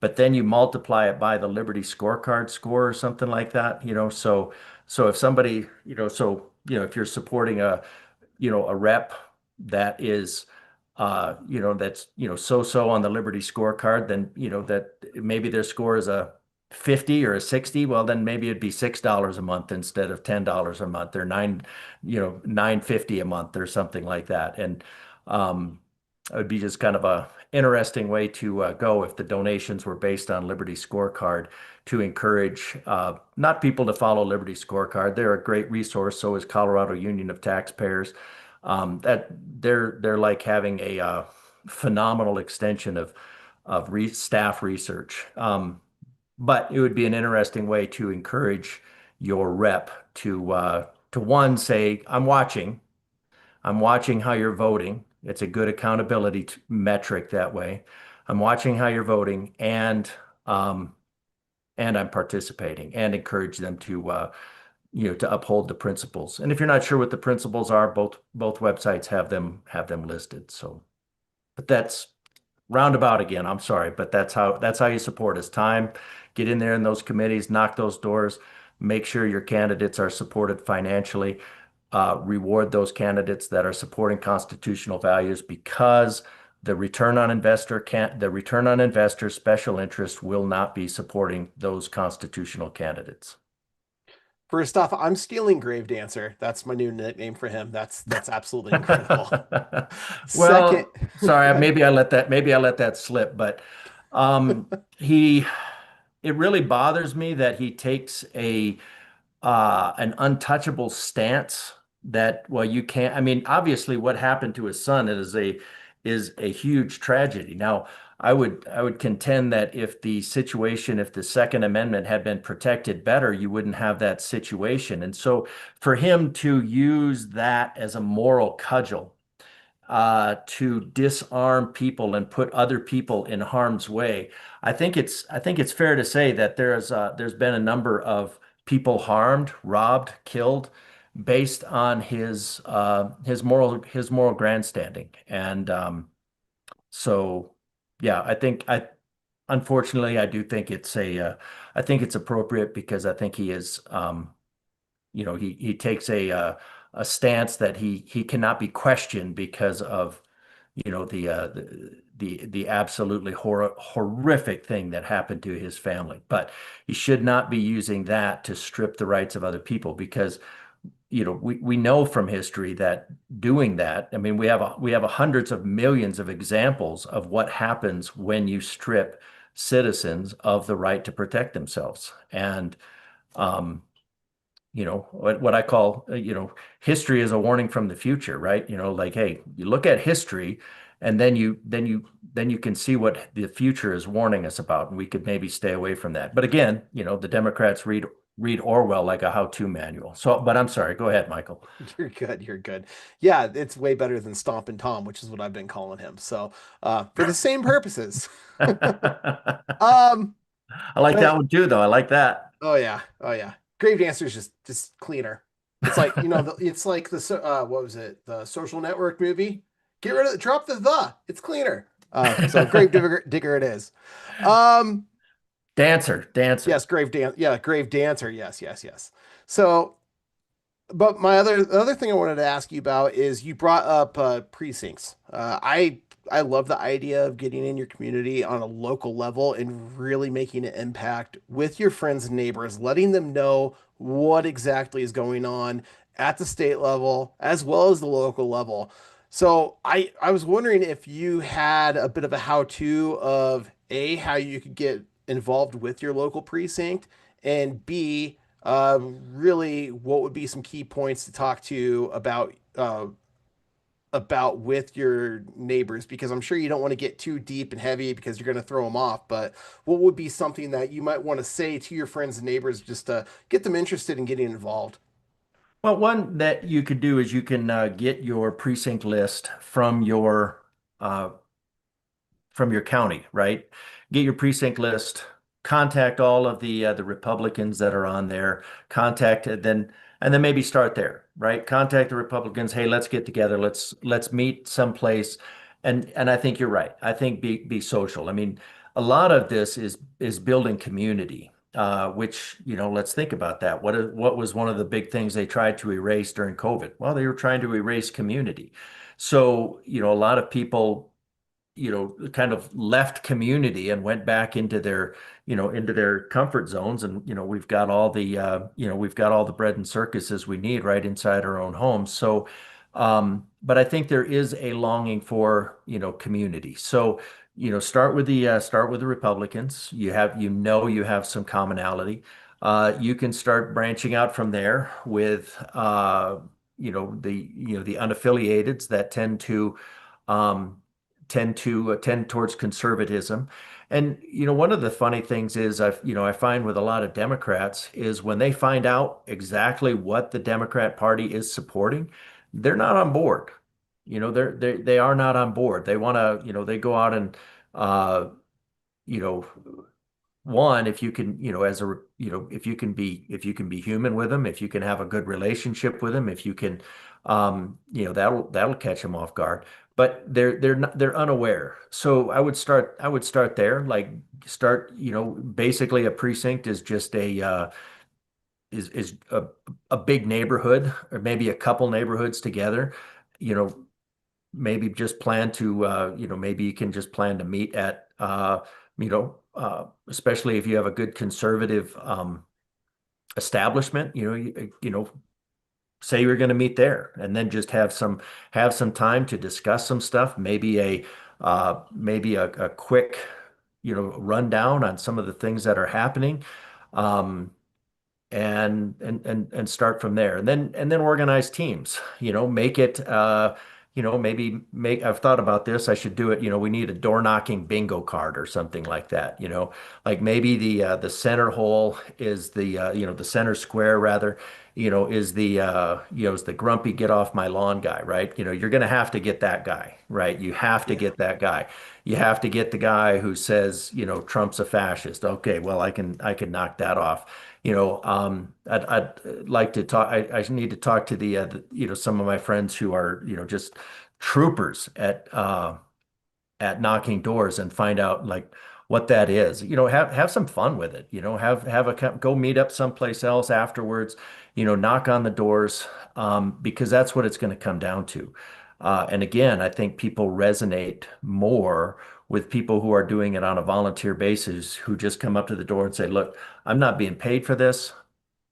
but then you multiply it by the Liberty scorecard score or something like that, so if somebody, if you're supporting a rep that is that's so-so on the Liberty scorecard, then that maybe their score is a 50 or a 60. Well, then maybe it'd be $6 a month instead of $10 a month, or 950 a month or something like that. And it would be just kind of a interesting way to go if the donations were based on Liberty scorecard, to encourage not people to follow Liberty scorecard. They're a great resource. So is Colorado Union of Taxpayers. That they're like having a phenomenal extension of staff research. But it would be an interesting way to encourage your rep to one, say, I'm watching how you're voting. It's a good accountability metric that way. I'm watching how you're voting, and I'm participating, and encourage them to uphold the principles. And if you're not sure what the principles are, both websites have them listed. So, but that's roundabout again. I'm sorry, but that's how you support us. Time, get in there in those committees, knock those doors, make sure your candidates are supported financially. Reward those candidates that are supporting constitutional values, because the return on investor special interest will not be supporting those constitutional candidates.
First off, I'm stealing Grave Dancer. That's my new nickname for him. That's absolutely incredible. Second,
Well, sorry, maybe I let that slip, but um, he it really bothers me that he takes an untouchable stance that, well, you can't. I mean, obviously, what happened to his son is a huge tragedy. Now, I would contend that if the Second Amendment had been protected better, you wouldn't have that situation. And so, for him to use that as a moral cudgel, to disarm people and put other people in harm's way, I think it's fair to say that there's been a number of people harmed, robbed, killed, based on his moral grandstanding. And so, yeah, unfortunately, I do think I think it's appropriate, because I think he is, he takes a stance that he cannot be questioned because of, the absolutely horrific thing that happened to his family. But he should not be using that to strip the rights of other people, because we know from history that doing that, I mean, we have hundreds of millions of examples of what happens when you strip citizens of the right to protect themselves. And um, what I call, history is a warning from the future, right? Like, hey, you look at history, and then you can see what the future is warning us about, and we could maybe stay away from that. But again, the Democrats read Orwell like a how-to manual. So, but I'm sorry, go ahead, Michael.
you're good. You're good. Yeah, it's way better than Stompin' Tom, which is what I've been calling him. So, for the same purposes.
I
Um,
like that
but
one too, though. I like that.
oh yeah, oh yeah. Grave Dancer is just cleaner. It's like, it's like what was it? The Social Network movie. Get rid of drop the. It's cleaner. So Digger it is. Um,
Dancer, dancer.
yes, Grave Dancer. Yes, yes, yes. So, but the other thing I wanted to ask you about is you brought up precincts. I love the idea of getting in your community on a local level and really making an impact with your friends and neighbors, letting them know what exactly is going on at the state level as well as the local level. So I was wondering if you had a bit of a how-to of A, how you could get involved with your local precinct, and B, really what would be some key points to talk to about with your neighbors, because I'm sure you don't want to get too deep and heavy because you're going to throw them off, but what would be something that you might want to say to your friends and neighbors just to get them interested in getting involved?
Well, one that you could do is you can get your precinct list uh, from your county, right? Get your precinct list, contact all of the Republicans that are on there, contact then and then maybe start there, right? Contact the Republicans. Hey, let's get together. Let's meet someplace. And I think you're right. I think be social. I mean, a lot of this is building community. Which, let's think about that. What was one of the big things they tried to erase during COVID? Well, they were trying to erase community. So, a lot of people kind of left community and went back into their comfort zones. And, we've got all the bread and circuses we need right inside our own homes. So, but I think there is a longing for, community. So, start with the Republicans. You have some commonality. You can start branching out from there with, the unaffiliateds that um, tend towards conservatism. And one of the funny things is I find with a lot of Democrats is when they find out exactly what the Democrat Party is supporting, they're not on board. They are not on board. They want to, they go out and uh, you know, one, if you can, if you can be human with them, if you can have a good relationship with them, if you can, that'll catch them off guard. But they're unaware. So I would start there, like start, basically a precinct is just is a big neighborhood or maybe a couple neighborhoods together. You know, maybe just plan to maybe you can just plan to meet at especially if you have a good conservative establishment, say you're going to meet there and then just have some time to discuss some stuff, maybe a quick rundown on some of the things that are happening. Um, and start from there and then organize teams, make it maybe make I've thought about this. I should do it. We need a door knocking bingo card or something like that, like maybe the center hole is the center square rather, is the grumpy get off my lawn guy, right? You're going to have to get that guy, right? You have to
Yeah.
get that guy. You have to get the guy who says, Trump's a fascist. Okay, well, I can knock that off. I'd like to talk. I need to talk to some of my friends who are, just troopers at knocking doors and find out like what that is. Have some fun with it. Go meet up someplace else afterwards. Knock on the doors because that's what it's going to come down to. And again, I think people resonate more with people who are doing it on a volunteer basis, who just come up to the door and say, "Look, I'm not being paid for this.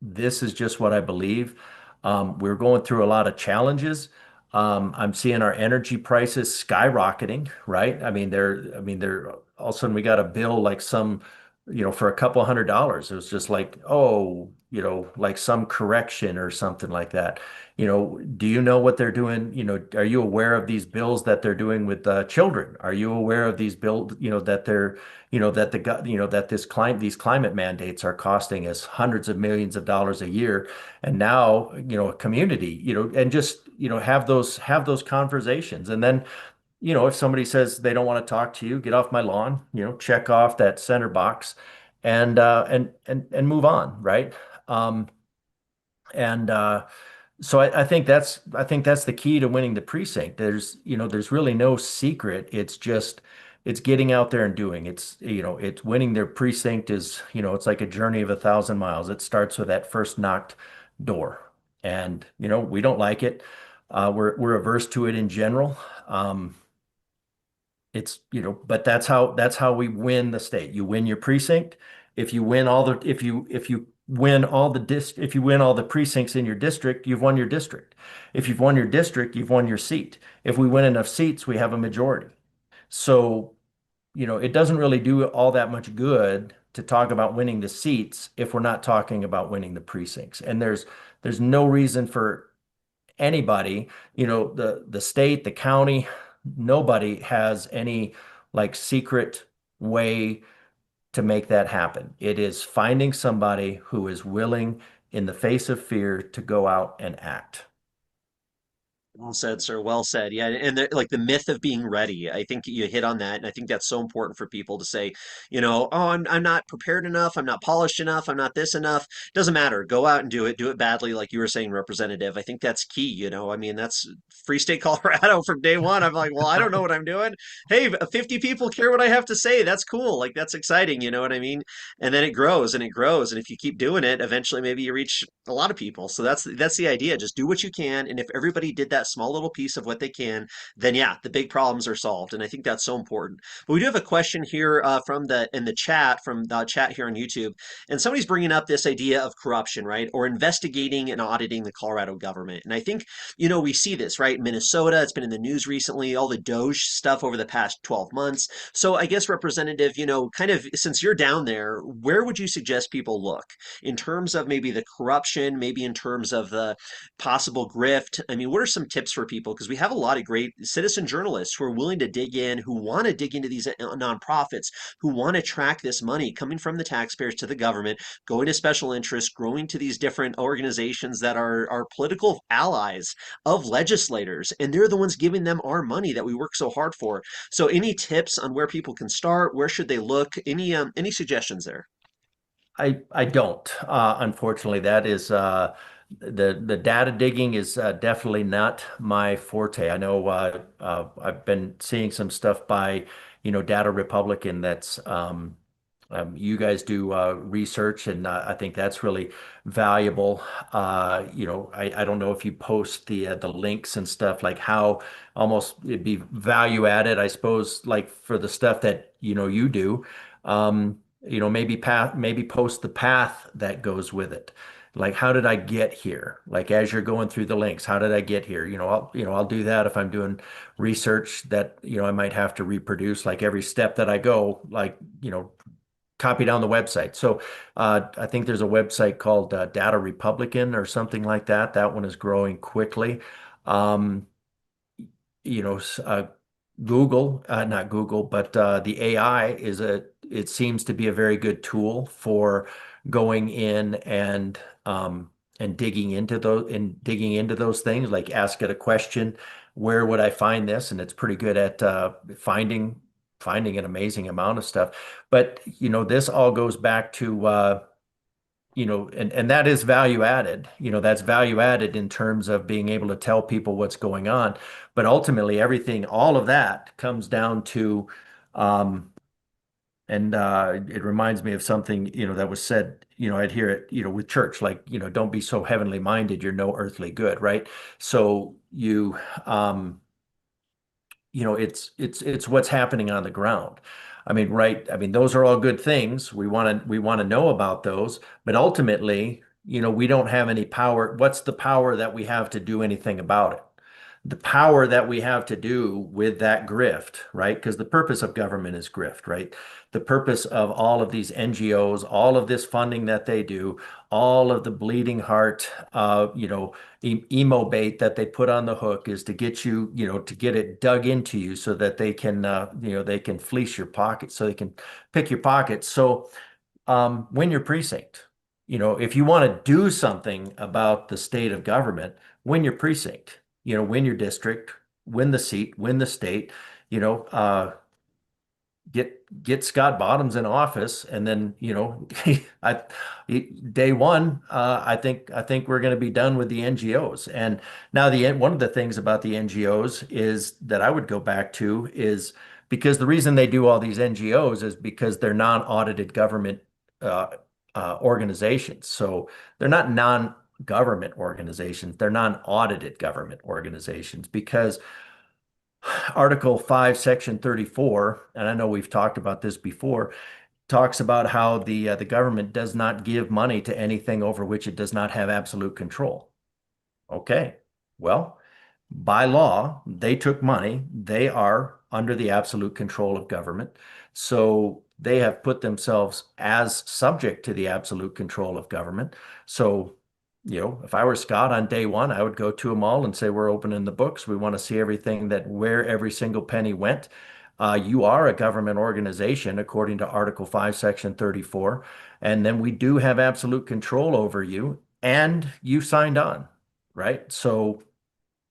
This is just what I believe. We're going through a lot of challenges. I'm seeing our energy prices skyrocketing, right? I mean, all of a sudden we got a bill like for a couple $100. It was just like, oh, like some correction or something like that. Do you know what they're doing? Are you aware of these bills that they're doing with children? Are you aware of these bills, that they're that that these climate mandates are costing us hundreds of millions of dollars a year, and now a community, and just have those conversations, and then if somebody says they don't want to talk to you, get off my lawn, check off that center box, and move on, right? Um, and So I think that's the key to winning the precinct. There's really no secret. It's just it's getting out there and doing. It's winning their precinct is, it's like a journey of 1,000 miles. It starts with that first knocked door. And, we don't like it. We're averse to it in general. Um, but that's how we win the state. You win your precinct. If you win all if you win all the precincts in your district, you've won your district. If you've won your district, you've won your seat. If we win enough seats, we have a majority. So, it doesn't really do all that much good to talk about winning the seats if we're not talking about winning the precincts. And there's no reason for anybody, the state, the county, nobody has any like secret way to make that happen. It is finding somebody who is willing in the face of fear to go out and act.
Well said, sir. Well said. Yeah, and like the myth of being ready. I think you hit on that, and I think that's so important for people to say, oh, I'm not prepared enough. I'm not polished enough. I'm not this enough. Doesn't matter. Go out and do it. Do it badly, like you were saying, representative. I think that's key. I mean, that's Free State Colorado from day one. I'm like, well, I don't know what I'm doing. Hey, 50 people care what I have to say. That's cool. Like that's exciting. You know what I mean? And then it grows and it grows, and if you keep doing it, eventually maybe you reach a lot of people. So that's the idea. Just do what you can, and if everybody did that small little piece of what they can, then yeah, the big problems are solved. And I think that's so important. But we do have a question here from the in the chat from the chat here on YouTube, and somebody's bringing up this idea of corruption, right, or investigating and auditing the Colorado government. And I think we see this right, Minnesota. It's been in the news recently. All the Doge stuff over the past 12 months. So I guess representative, kind of since you're down there, where would you suggest people look in terms of maybe the corruption, maybe in terms of the possible grift? I mean, what are some tips for people? Because we have a lot of great citizen journalists who are willing to dig in, who want to dig into these nonprofits, who want to track this money coming from the taxpayers to the government, going to special interests, growing to these different organizations that are political allies of legislators, and they're the ones giving them our money that we work so hard for. So, any tips on where people can start? Where should they look? Any suggestions there?
I don't. Unfortunately, that is the data digging is definitely not my forte. I know I've been seeing some stuff by Data Republican that's you guys do research, and I think that's really valuable. I don't know if you post the links and stuff, like how almost it'd be value added, I suppose, like for the stuff that you do. Maybe post the path that goes with it. Like, how did I get here? Like, as you're going through the links, how did I get here? I'll do that if I'm doing research that I might have to reproduce, like every step that I go, like copy down the website. So I think there's a website called Data Republican or something like that. That one is growing quickly. Um, you know, s- uh, Google, not Google, but the AI it seems to be a very good tool for going in and digging into those things. Like, ask it a question, where would I find this? And it's pretty good at finding an amazing amount of stuff. But this all goes back to and that is value added. That's value added in terms of being able to tell people what's going on. But ultimately, all of that comes down to, um, and it reminds me of something, that was said, I'd hear it, with church, like, don't be so heavenly minded, you're no earthly good, right? So it's what's happening on the ground. I mean, right? I mean, those are all good things. We want to know about those, but ultimately, we don't have any power. What's the power that we have to do anything about it? The power that we have to do with that grift, right? Because the purpose of government is grift, right? The purpose of all of these NGOs, all of this funding that they do, all of the bleeding heart, emo bait that they put on the hook is to get you, to get it dug into you so that they can fleece your pocket, so they can pick your pockets. So win your precinct. If you want to do something about the state of government, win your precinct. Win your district, win the seat, win the state. You know, uh, get Scott Bottoms in office, and then I day one, I think we're going to be done with the NGOs. And now one of the things about the NGOs is that I would go back to is because the reason they do all these NGOs is because they're non-audited government uh, organizations. So they're not non-government organizations; they're non-audited government organizations because Article 5, Section 34, and I know we've talked about this before, talks about how the government does not give money to anything over which it does not have absolute control. Okay, well, by law, they took money. They are under the absolute control of government. So they have put themselves as subject to the absolute control of government. So, if I were Scott on day one, I would go to them all and say, we're opening the books. We want to see everything that where every single penny went. You are a government organization according to Article 5, Section 34. And then we do have absolute control over you, and you signed on, right? So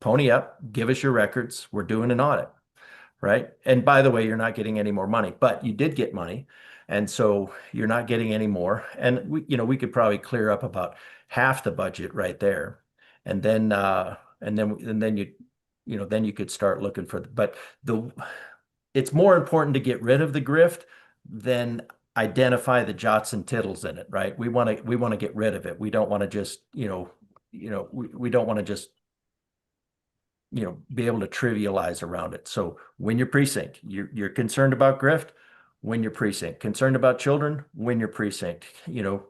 pony up, give us your records. We're doing an audit, right? And by the way, you're not getting any more money, but you did get money. And so you're not getting any more. And we could probably clear up about half the budget right there. And then then you could start looking for but the it's more important to get rid of the grift than identify the jots and tittles in it, right? We want to get rid of it. We don't want to just, we don't want to just be able to trivialize around it. So win your precinct. You're concerned about grift, win your precinct. Concerned about children, win your precinct.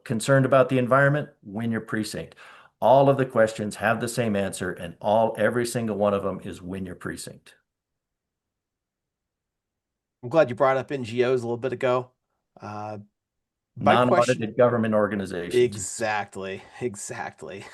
Concerned about the environment, win your precinct. All of the questions have the same answer, and every single one of them is win your precinct.
I'm glad you brought up NGOs a little bit ago. Uh, my question
Non-audited government organizations.
Exactly, exactly.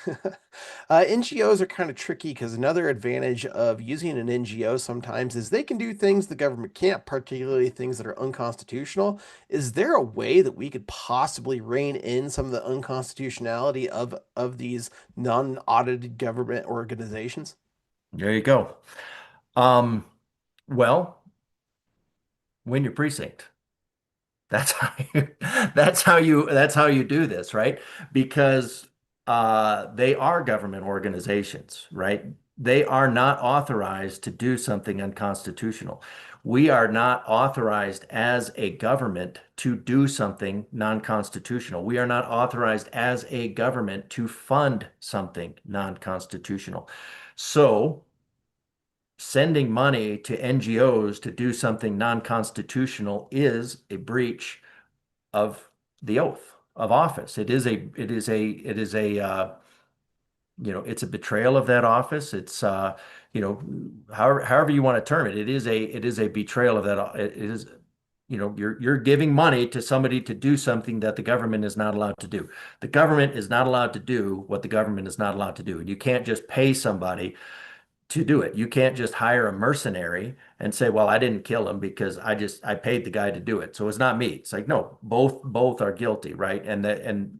NGOs are kind of tricky because another advantage of using an NGO sometimes is they can do things the government can't, particularly things that are unconstitutional. Is there a way that we could possibly rein in some of the unconstitutionality of these non-audited government organizations?
There you go. Um, well, win your precinct. That's how you, that's how you do this, right? Because they are government organizations, right? They are not authorized to do something unconstitutional. We are not authorized as a government to do something non-constitutional. We are not authorized as a government to fund something non-constitutional. So sending money to NGOs to do something non-constitutional is a breach of the oath of office. It's a betrayal of that office. It's however you want to term it. It is a betrayal of that. It is, you're giving money to somebody to do something that the government is not allowed to do. The government is not allowed to do what the government is not allowed to do. And you can't just pay somebody to do it. You can't just hire a mercenary and say, "Well, I didn't kill him because I paid the guy to do it." So it's not me. It's like, no, both are guilty, right? And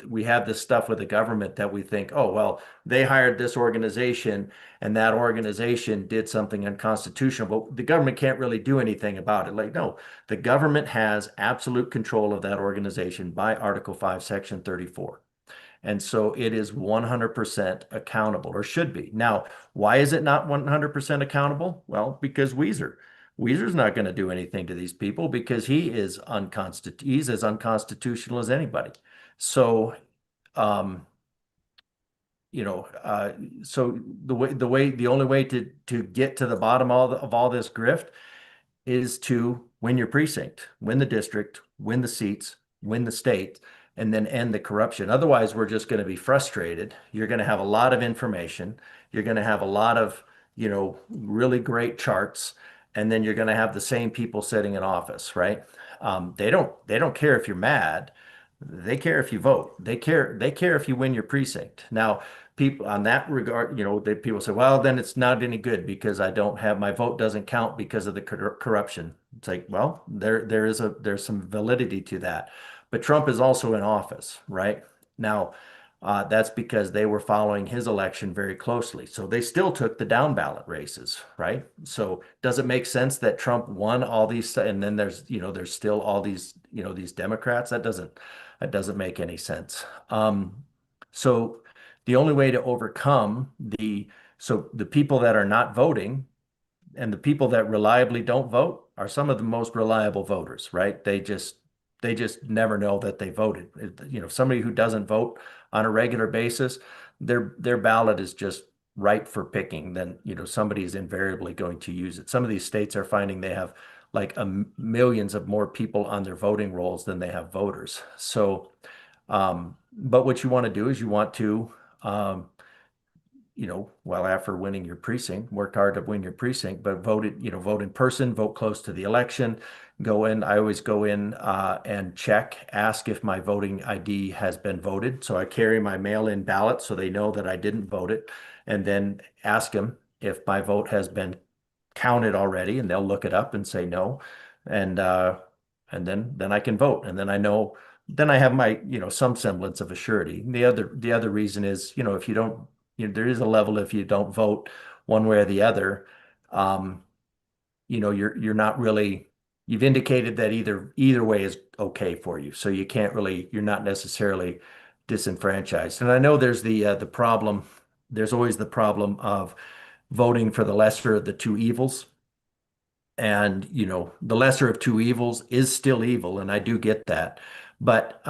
we have this stuff with the government that we think, "Oh, well, they hired this organization and that organization did something unconstitutional, but the government can't really do anything about it." Like, no, the government has absolute control of that organization by Article 5, Section 34. And so it is 100% accountable, or should be. Now, why is it not 100% accountable? Well, because Weezer's not going to do anything to these people because he's as unconstitutional as anybody. So, um, so the only way to get to the bottom of all this grift is to win your precinct, win the district, win the seats, win the state, and then end the corruption. Otherwise, we're just going to be frustrated. You're going to have a lot of information. You're going to have a lot of, really great charts, and then you're going to have the same people sitting in office, right? They don't care if you're mad. They care if you vote. They care if you win your precinct. Now, people on that regard, people say, well, then it's not any good because my vote doesn't count because of the corruption. It's like, well, there's some validity to that. But Trump is also in office, right? Now, That's because they were following his election very closely. So they still took the down ballot races, right? So does it make sense that Trump won all these and then there's still all these, these Democrats? That doesn't make any sense. So the only way to overcome the people that are not voting and the people that reliably don't vote are some of the most reliable voters, right? They just never know that they voted. Somebody who doesn't vote on a regular basis, their ballot is just ripe for picking. Then, somebody is invariably going to use it. Some of these states are finding they have like millions of more people on their voting rolls than they have voters. So, but what you want to do is you want to well, after winning your precinct, work hard to win your precinct, but vote in person, vote close to the election, go in. I always go in and ask if my voting ID has been voted. So I carry my mail-in ballot so they know that I didn't vote it, and then ask them if my vote has been counted already, and they'll look it up and say no. And then I can vote. And then I know, then I have my, some semblance of a surety. The other reason is, if you don't, there is a level if you don't vote one way or the other, um, you're not really, you've indicated that either way is okay for you. So you're not necessarily disenfranchised. And I know there's the problem, there's always the problem of voting for the lesser of the two evils. And, the lesser of two evils is still evil, and I do get that. But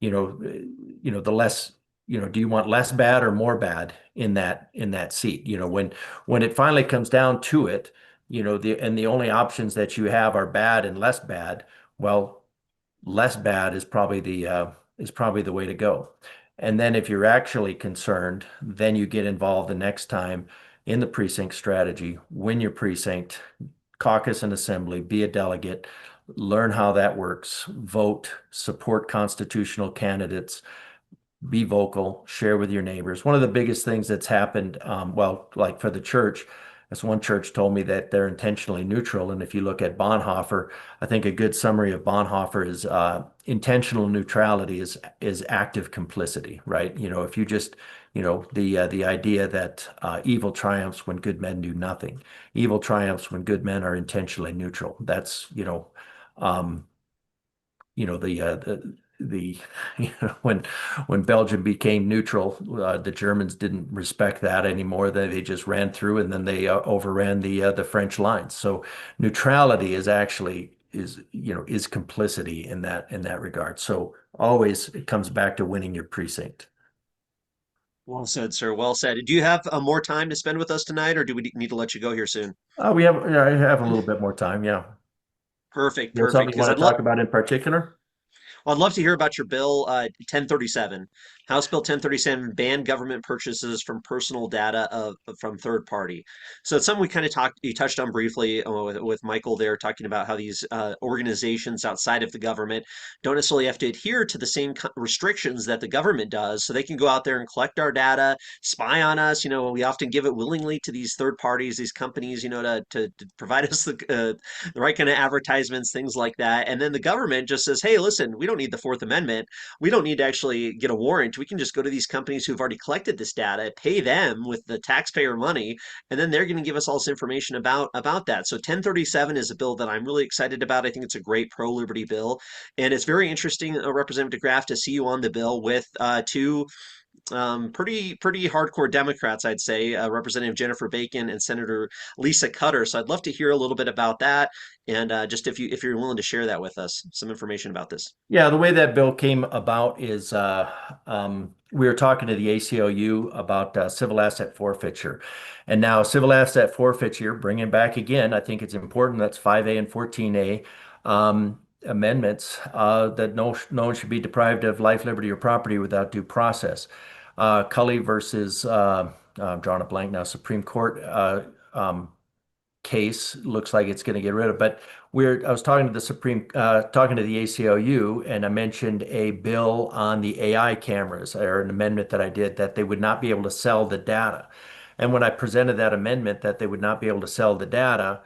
you know, the less, do you want less bad or more bad in that seat? When it finally comes down to it, the only options that you have are bad and less bad. Well, less bad is probably the way to go. And then if you're actually concerned, then you get involved the next time in the precinct strategy, win your precinct, caucus and assembly, be a delegate, learn how that works, vote, support constitutional candidates, be vocal, share with your neighbors. One of the biggest things that's happened, well, like for the church, as one church told me that they're intentionally neutral. And if you look at Bonhoeffer, I think a good summary of Bonhoeffer is intentional neutrality is active complicity, right? If you just, the idea that evil triumphs when good men do nothing. Evil triumphs when good men are intentionally neutral. That's, um, the when Belgium became neutral, the Germans didn't respect that anymore. They just ran through, and then they overran the French lines. So neutrality is actually is complicity in that regard. So always it comes back to winning your precinct.
Well said, sir. Well said. Do you have more time to spend with us tonight, or do we need to let you go here soon?
I have a little bit more time. Yeah.
Perfect,
You have
perfect.
something you
Because
want to talk about in particular?
I'd love to hear about your bill, 1037. House Bill 1037 banned government purchases from personal data from third party. So it's something we kind of you touched on briefly with Michael there, talking about how these organizations outside of the government don't necessarily have to adhere to the same restrictions that the government does. So they can go out there and collect our data, spy on us. We often give it willingly to these third parties, these companies, to provide us the right kind of advertisements, things like that. And then the government just says, hey, listen, we don't need the Fourth Amendment. We don't need to actually get a warrant. We can just go to these companies who've already collected this data, pay them with the taxpayer money, and then they're going to give us all this information about that. So 1037 is a bill that I'm really excited about. I think it's a great pro-liberty bill. And it's very interesting, Representative DeGraaf, to see you on the bill with two pretty hardcore Democrats, I'd say, Representative Jennifer Bacon and Senator Lisa Cutter. So I'd love to hear a little bit about that, and just if you're willing to share that with us, some information about this.
Yeah, the way that bill came about is we were talking to the ACLU about civil asset forfeiture. And now, civil asset forfeiture, bringing back again, I think it's important. That's 5A and 14A amendments that no one should be deprived of life, liberty, or property without due process. Cully versus, I'm drawing a blank now, Supreme Court case looks like it's going to get rid of. But I was talking to the ACLU, and I mentioned a bill on the AI cameras or an amendment that I did that they would not be able to sell the data. And when I presented that amendment that they would not be able to sell the data,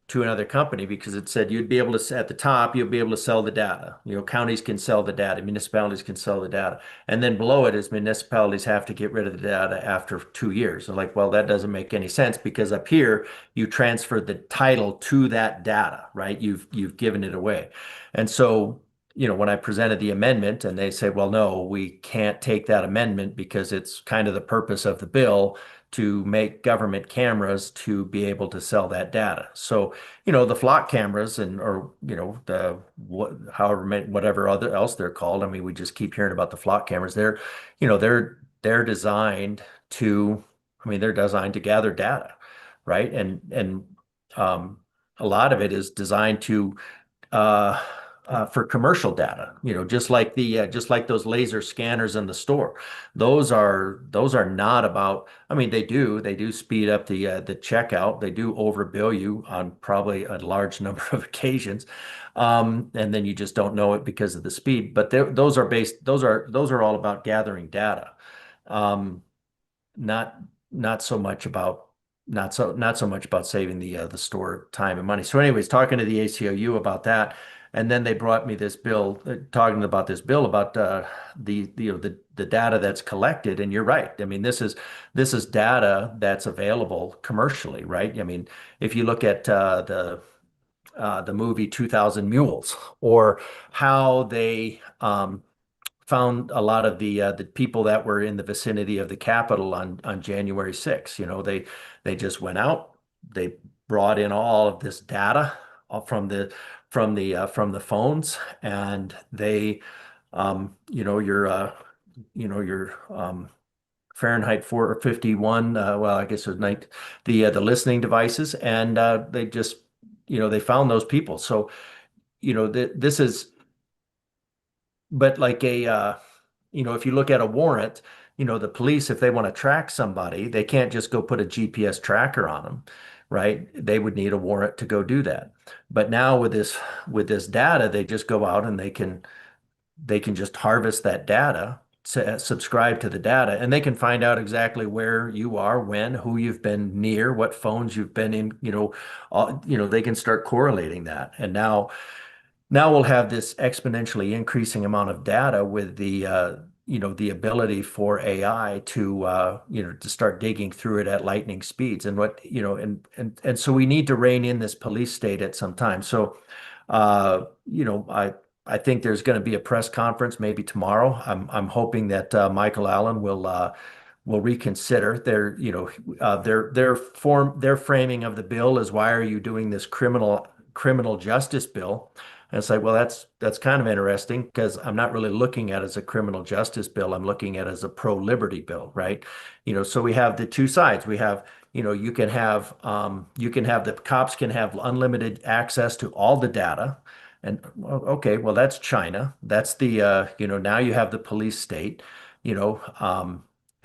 to another company because it said you'd be able to, at the top, you'll be able to sell the data. Counties can sell the data, municipalities can sell the data. And then below it is municipalities have to get rid of the data after 2 years. I'm like, well, that doesn't make any sense because up here you transfer the title to that data, right? You've given it away. And so, when I presented the amendment and they said, well, no, we can't take that amendment because it's kind of the purpose of the bill to make government cameras to be able to sell that data. So, the flock cameras and or the however many, whatever other else they're called. I mean, we just keep hearing about the flock cameras. They're designed to, I mean, they're designed to gather data, right? And um, a lot of it is designed to uh, for commercial data, just like those laser scanners in the store. Those are not about. I mean, they do speed up the checkout. They do overbill you on probably a large number of occasions, and then you just don't know it because of the speed. But those are based. Those are all about gathering data. Um, not not so much about not so much about saving the store time and money. So, anyways, talking to the ACLU about that, and then they brought me this bill, talking about this bill about the data that's collected. And you're right. I mean, this is data that's available commercially, right? I mean, if you look at the movie 2000 Mules, or how they found a lot of the people that were in the vicinity of the Capitol on January 6th. They just went out, they brought in all of this data from the phones, and they your Fahrenheit 451, well, I guess it was night, the listening devices, and they just they found those people. So this is, but like if you look at a warrant, the police, if they want to track somebody, they can't just go put a GPS tracker on them, right? They would need a warrant to go do that. But now with this data, they just go out and they can just harvest that data, subscribe to the data, and they can find out exactly where you are, when, who you've been near, what phones you've been in, they can start correlating that. And now we'll have this exponentially increasing amount of data with the ability for AI to start digging through it at lightning speeds. And and so we need to rein in this police state at some time. So, I think there's going to be a press conference maybe tomorrow. I'm hoping that Michael Allen will reconsider their framing of the bill is, why are you doing this criminal justice bill? And it's like, well, that's kind of interesting because I'm not really looking at it as a criminal justice bill. I'm looking at it as a pro-liberty bill, right? So we have the two sides. We have, the cops can have unlimited access to all the data. And well, okay, well, that's China. That's now you have the police state,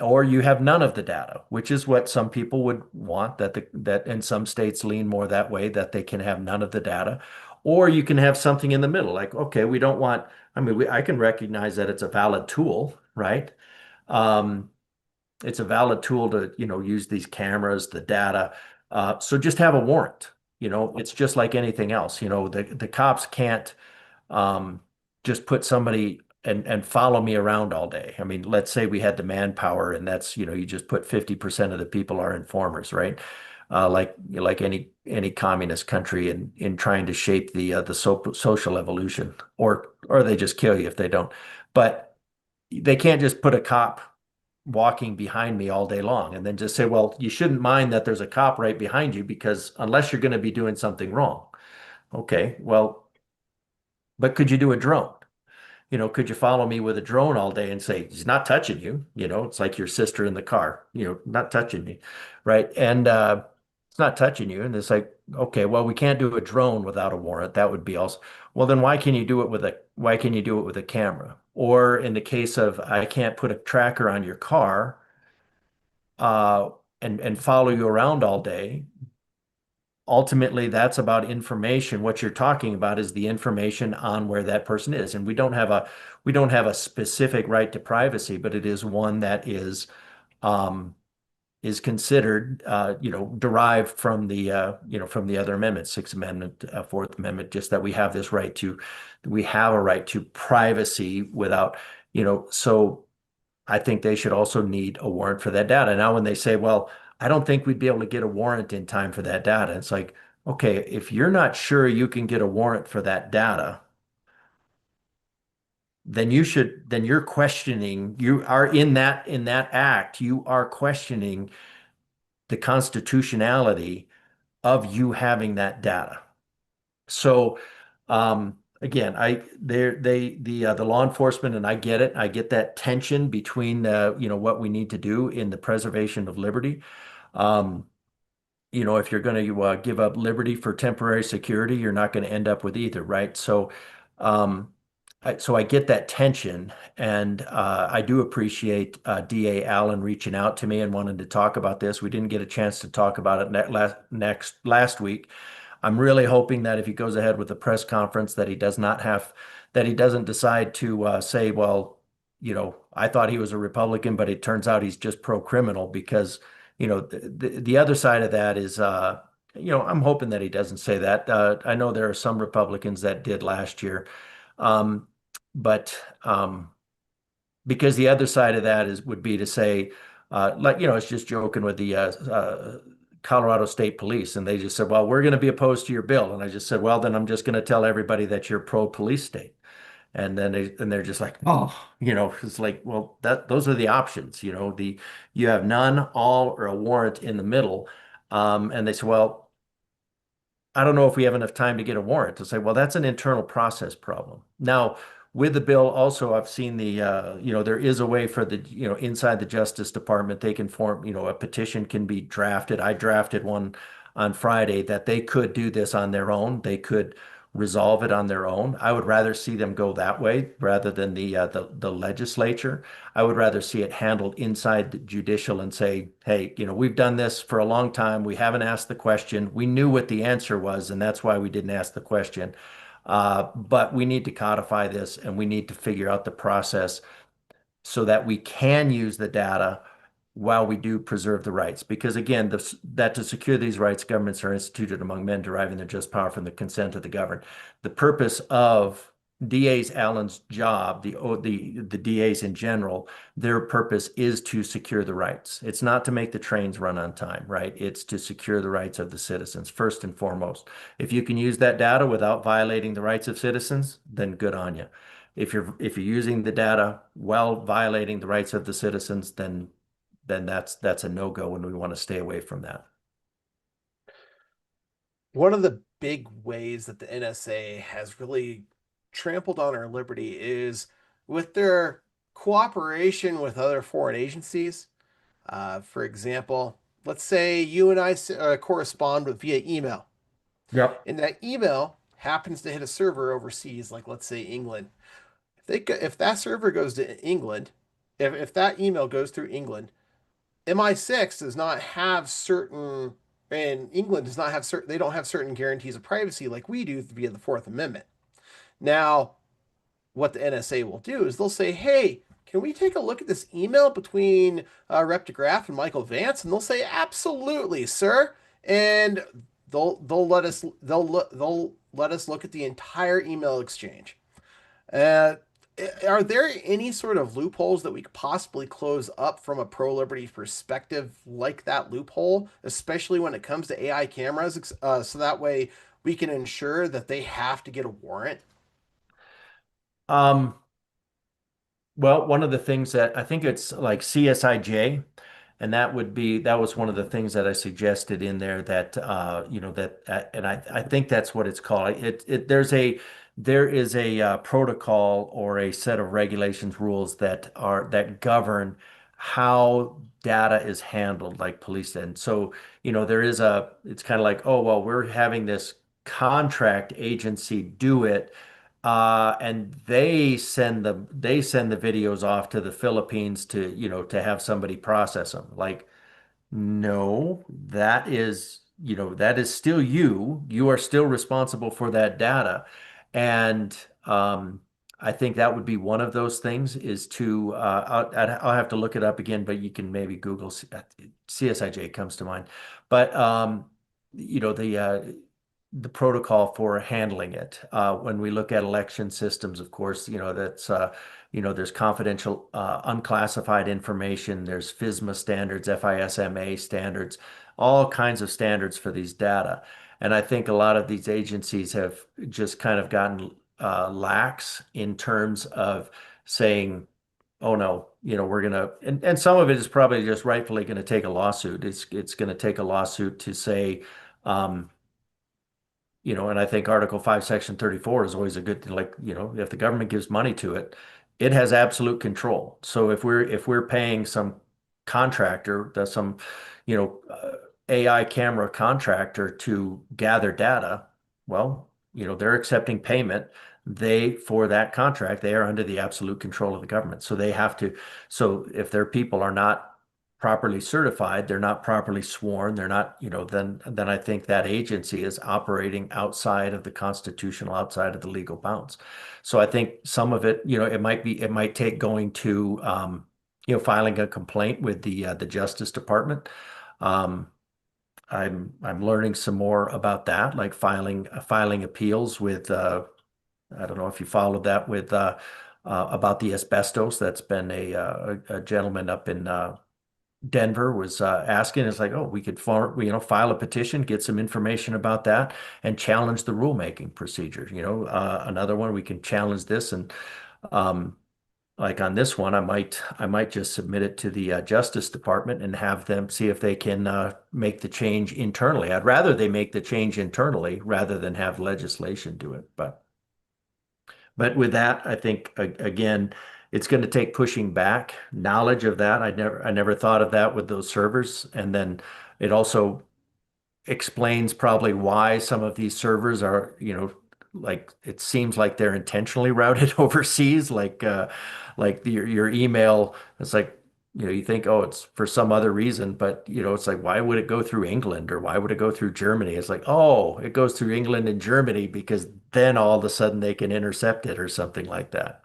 or you have none of the data, which is what some people would want, that and some states lean more that way, that they can have none of the data. Or you can have something in the middle, like, okay, we don't want, I mean, I can recognize that it's a valid tool, right? Um, it's a valid tool to, use these cameras, the data. So just have a warrant. It's just like anything else. The cops can't um, just put somebody and follow me around all day. I mean, let's say we had the manpower, and that's, you just put 50% of the people are informers, right? Like any communist country in trying to shape the social evolution, or they just kill you if they don't. But they can't just put a cop walking behind me all day long and then just say, well, you shouldn't mind that there's a cop right behind you, because unless you're going to be doing something wrong. Okay, well, but could you do a drone? Could you follow me with a drone all day and say, he's not touching you? It's like your sister in the car, not touching you, right? And it's not touching you. And it's like, okay, well, we can't do a drone without a warrant. That would be also, well, then why can you do it with a camera? Or in the case of, I can't put a tracker on your car uh, and follow you around all day. Ultimately, that's about information. What you're talking about is the information on where that person is. And we don't have a specific right to privacy, but it is one that is um, is considered, derived from from the other amendments, Sixth Amendment, Fourth Amendment, just that we have a right to privacy without, so I think they should also need a warrant for that data. Now, when they say, well, I don't think we'd be able to get a warrant in time for that data, it's like, okay, if you're not sure you can get a warrant for that data, then you're questioning, you are in that act, you are questioning the constitutionality of you having that data. So again, the law enforcement, and I get it. I get that tension between what we need to do in the preservation of liberty. Um, if you're going to give up liberty for temporary security, you're not going to end up with either, right? Um, so I get that tension, and I do appreciate DA Allen reaching out to me and wanting to talk about this. We didn't get a chance to talk about it last week. I'm really hoping that if he goes ahead with the press conference, that he doesn't decide to say, well, I thought he was a Republican, but it turns out he's just pro-criminal because, the other side of that is, I'm hoping that he doesn't say that. I know there are some Republicans that did last year. Um, but because the other side of that would be to say, it's just joking with the Colorado State Police, and they just said, "Well, we're going to be opposed to your bill," and I just said, "Well, then I'm just going to tell everybody that you're pro-police state," and then they're just like, "Oh, it's like, well, those are the options, you have none, all, or a warrant in the middle," and they said, "Well, I don't know if we have enough time to get a warrant," to say, well, that's an internal process problem. Now, with the bill, also, I've seen there is a way for inside the Justice Department, they can form, a petition can be drafted. I drafted one on Friday that they could do this on their own. They could resolve it on their own. I would rather see them go that way rather than the legislature. I would rather see it handled inside the judicial and say, hey, we've done this for a long time. We haven't asked the question. We knew what the answer was, and that's why we didn't ask the question. But we need to codify this and we need to figure out the process so that we can use the data while we do preserve the rights. Because again, that to secure these rights, governments are instituted among men deriving their just power from the consent of the governed. The purpose of DA's Allen's job, the DAs in general, their purpose is to secure the rights. It's not to make the trains run on time, right? It's to secure the rights of the citizens first and foremost. If you can use that data without violating the rights of citizens, then good on you. If you're using the data while violating the rights of the citizens, then that's a no-go, and we want to stay away from that.
One of the big ways that the NSA has really trampled on our liberty is with their cooperation with other foreign agencies. For example, let's say you and I correspond via email,
Yep.
and that email happens to hit a server overseas, like let's say England. If that server goes to England, if that email goes through England, MI6 does not have certain, and England does not have certain, they don't have certain guarantees of privacy like we do via the Fourth Amendment. Now, what the NSA will do is they'll say, hey, can we take a look at this email between Rep deGraaf and Michael Vance? And they'll say, absolutely, sir. And they'll let us look at the entire email exchange. Uh, are there any sort of loopholes that we could possibly close up from a pro-liberty perspective like that loophole, especially when it comes to AI cameras, so that way we can ensure that they have to get a warrant?
Um, well, one of the things that I think it's like CSIJ, and that was one of the things that I suggested in there that and I think that's what it's called. There is a protocol or a set of regulations, rules that govern how data is handled, like police. And so, it's kind of like, oh, well, we're having this contract agency do it. And they send the videos off to the Philippines to have somebody process them. Like, no, that is still you. You are still responsible for that data. And I think that would be one of those things is to, I'll have to look it up again, but you can maybe Google CSIJ comes to mind. But, you know, the protocol for handling it. When we look at election systems, of course, you know, there's confidential, unclassified information, there's FISMA standards, FISMA standards, all kinds of standards for these data. And I think a lot of these agencies have just kind of gotten lax in terms of saying, oh no, you know, we're gonna, and some of it is probably just rightfully going to take a lawsuit. It's going to take a lawsuit to say, um, you know, and I think Article 5, Section 34 is always a good, like, you know, if the government gives money to it, it has absolute control. So if we're paying some contractor, that's some, you know, AI camera contractor to gather data, well, you know, they're accepting payment. For that contract, they are under the absolute control of the government. So they have to, so if their people are not properly certified, they're not properly sworn, they're not, you know, then I think that agency is operating outside of the constitutional, outside of the legal bounds. So I think some of it, you know, it might take going to, you know, filing a complaint with the Justice Department. Um, I'm learning some more about that, like filing appeals with, I don't know if you followed that with about the asbestos. That's been a gentleman up in Denver was asking, it's like, oh, we could you know, file a petition, get some information about that, and challenge the rulemaking procedure. You know, another one we can challenge this, and um, like on this one, I might just submit it to the Justice Department and have them see if they can make the change internally. I'd rather they make the change internally rather than have legislation do it, but. But with that, I think again, it's going to take pushing back knowledge of that. I never thought of that with those servers. And then it also explains probably why some of these servers are, you know, like it seems like they're intentionally routed overseas, like your email. It's like, you know, you think, oh, it's for some other reason, but you know, it's like, why would it go through England or why would it go through Germany? It's like, oh, it goes through England and Germany because then all of a sudden they can intercept it or something like that.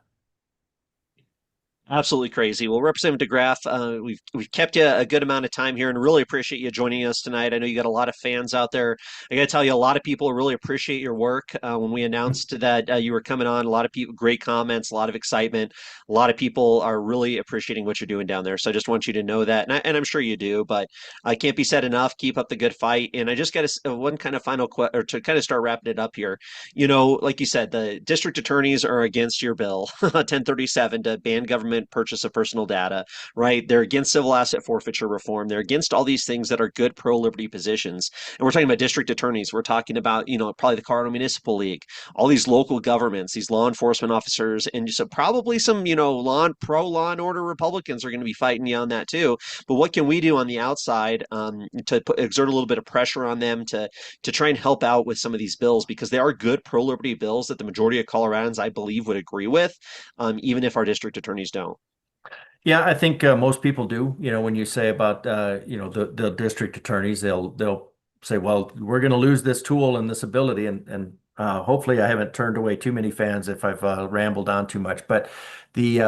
Absolutely crazy. Well, Representative deGraaf, we've kept you a good amount of time here, and really appreciate you joining us tonight. I know you got a lot of fans out there. I got to tell you, a lot of people really appreciate your work. When we announced that you were coming on, a lot of people, great comments, a lot of excitement. A lot of people are really appreciating what you're doing down there. So I just want you to know that, and I'm sure you do. But I can't be said enough. Keep up the good fight. And I just got one kind of final or to kind of start wrapping it up here. You know, like you said, the district attorneys are against your bill, 1037, to ban government purchase of personal data, right? They're against civil asset forfeiture reform. They're against all these things that are good pro-liberty positions. And we're talking about district attorneys. We're talking about, you know, probably the Colorado Municipal League, all these local governments, these law enforcement officers, and so probably some, you know, pro-law and order Republicans are going to be fighting you on that too. But what can we do on the outside to exert a little bit of pressure on them to try and help out with some of these bills, because they are good pro-liberty bills that the majority of Coloradans, I believe, would agree with, even if our district attorneys don't.
Yeah, I think most people do. You know, when you say about you know, the district attorneys, they'll say, well, we're going to lose this tool and this ability, and hopefully I haven't turned away too many fans if I've rambled on too much. But the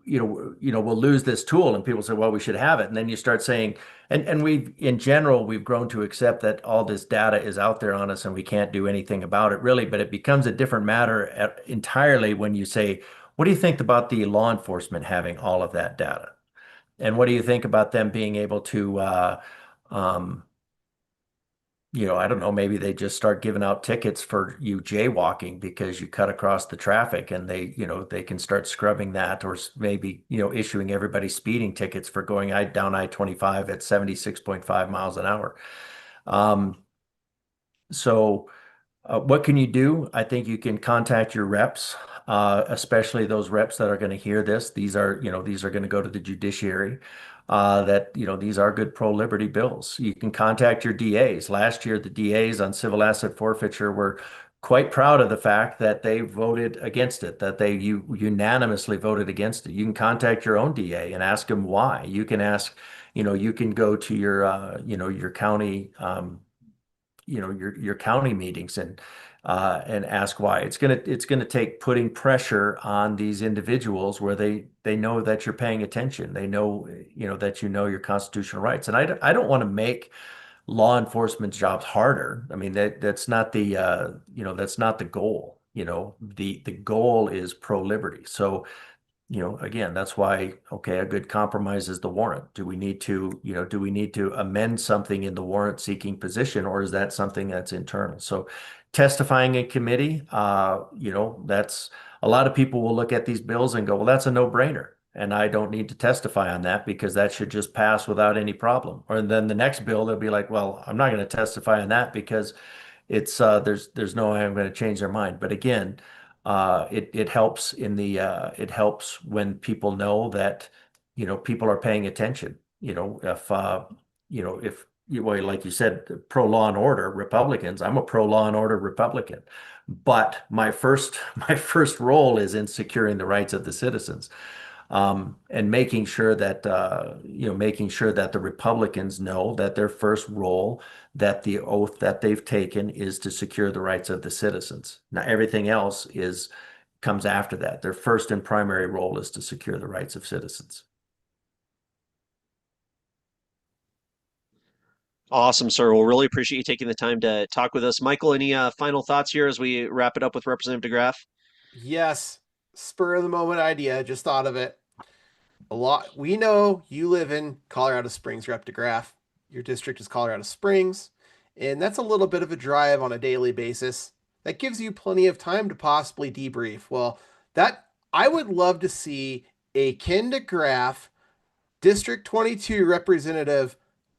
we'll lose this tool, and people say, well, we should have it, and then you start saying, and we've in general we've grown to accept that all this data is out there on us and we can't do anything about it really. But it becomes a different matter entirely when you say, what do you think about the law enforcement having all of that data? And what do you think about them being able to, um, you know, I don't know, maybe they just start giving out tickets for you jaywalking because you cut across the traffic and they, you know, they can start scrubbing that or maybe, you know, issuing everybody speeding tickets for going down I-25 at 76.5 miles an hour. Um, so what can you do? I think you can contact your reps, especially those reps that are going to hear this. These are, you know, these are going to go to the judiciary. That, you know, these are good pro-liberty bills. You can contact your DAs. Last year, the DAs on civil asset forfeiture were quite proud of the fact that they voted against it, that they unanimously voted against it. You can contact your own DA and ask them why. You can ask, you know, you can go to your, you know, your county, you know, your county meetings and and ask why. It's gonna take putting pressure on these individuals where they know that you're paying attention. They know, that you know your constitutional rights. And I don't want to make law enforcement jobs harder. I mean, that's not that's not the goal. The goal is pro-liberty. So, again, that's why, okay, a good compromise is the warrant. Do we need to amend something in the warrant seeking position, or is that something that's internal? So testifying in committee, that's a lot of people will look at these bills and go, well, that's a no-brainer. And I don't need to testify on that because that should just pass without any problem. Or then the next bill, they'll be like, well, I'm not going to testify on that because there's no way I'm going to change their mind. But again, it helps it helps when people know that people are paying attention. Well, like you said, pro law and order Republicans, I'm a pro law and order Republican, but my first role is in securing the rights of the citizens, and making sure that the Republicans know that their first role, that the oath that they've taken is to secure the rights of the citizens. Now, everything else comes after that. Their first and primary role is to secure the rights of citizens.
Awesome, sir. We'll really appreciate you taking the time to talk with us. Michael, any final thoughts here as we wrap it up with Representative deGraaf?
Yes, spur of the moment idea. Just thought of it. A lot. We know you live in Colorado Springs, Rep. deGraaf. Your district is Colorado Springs, and that's a little bit of a drive on a daily basis. That gives you plenty of time to possibly debrief. Well, that I would love to see a Ken deGraaf District 22 representative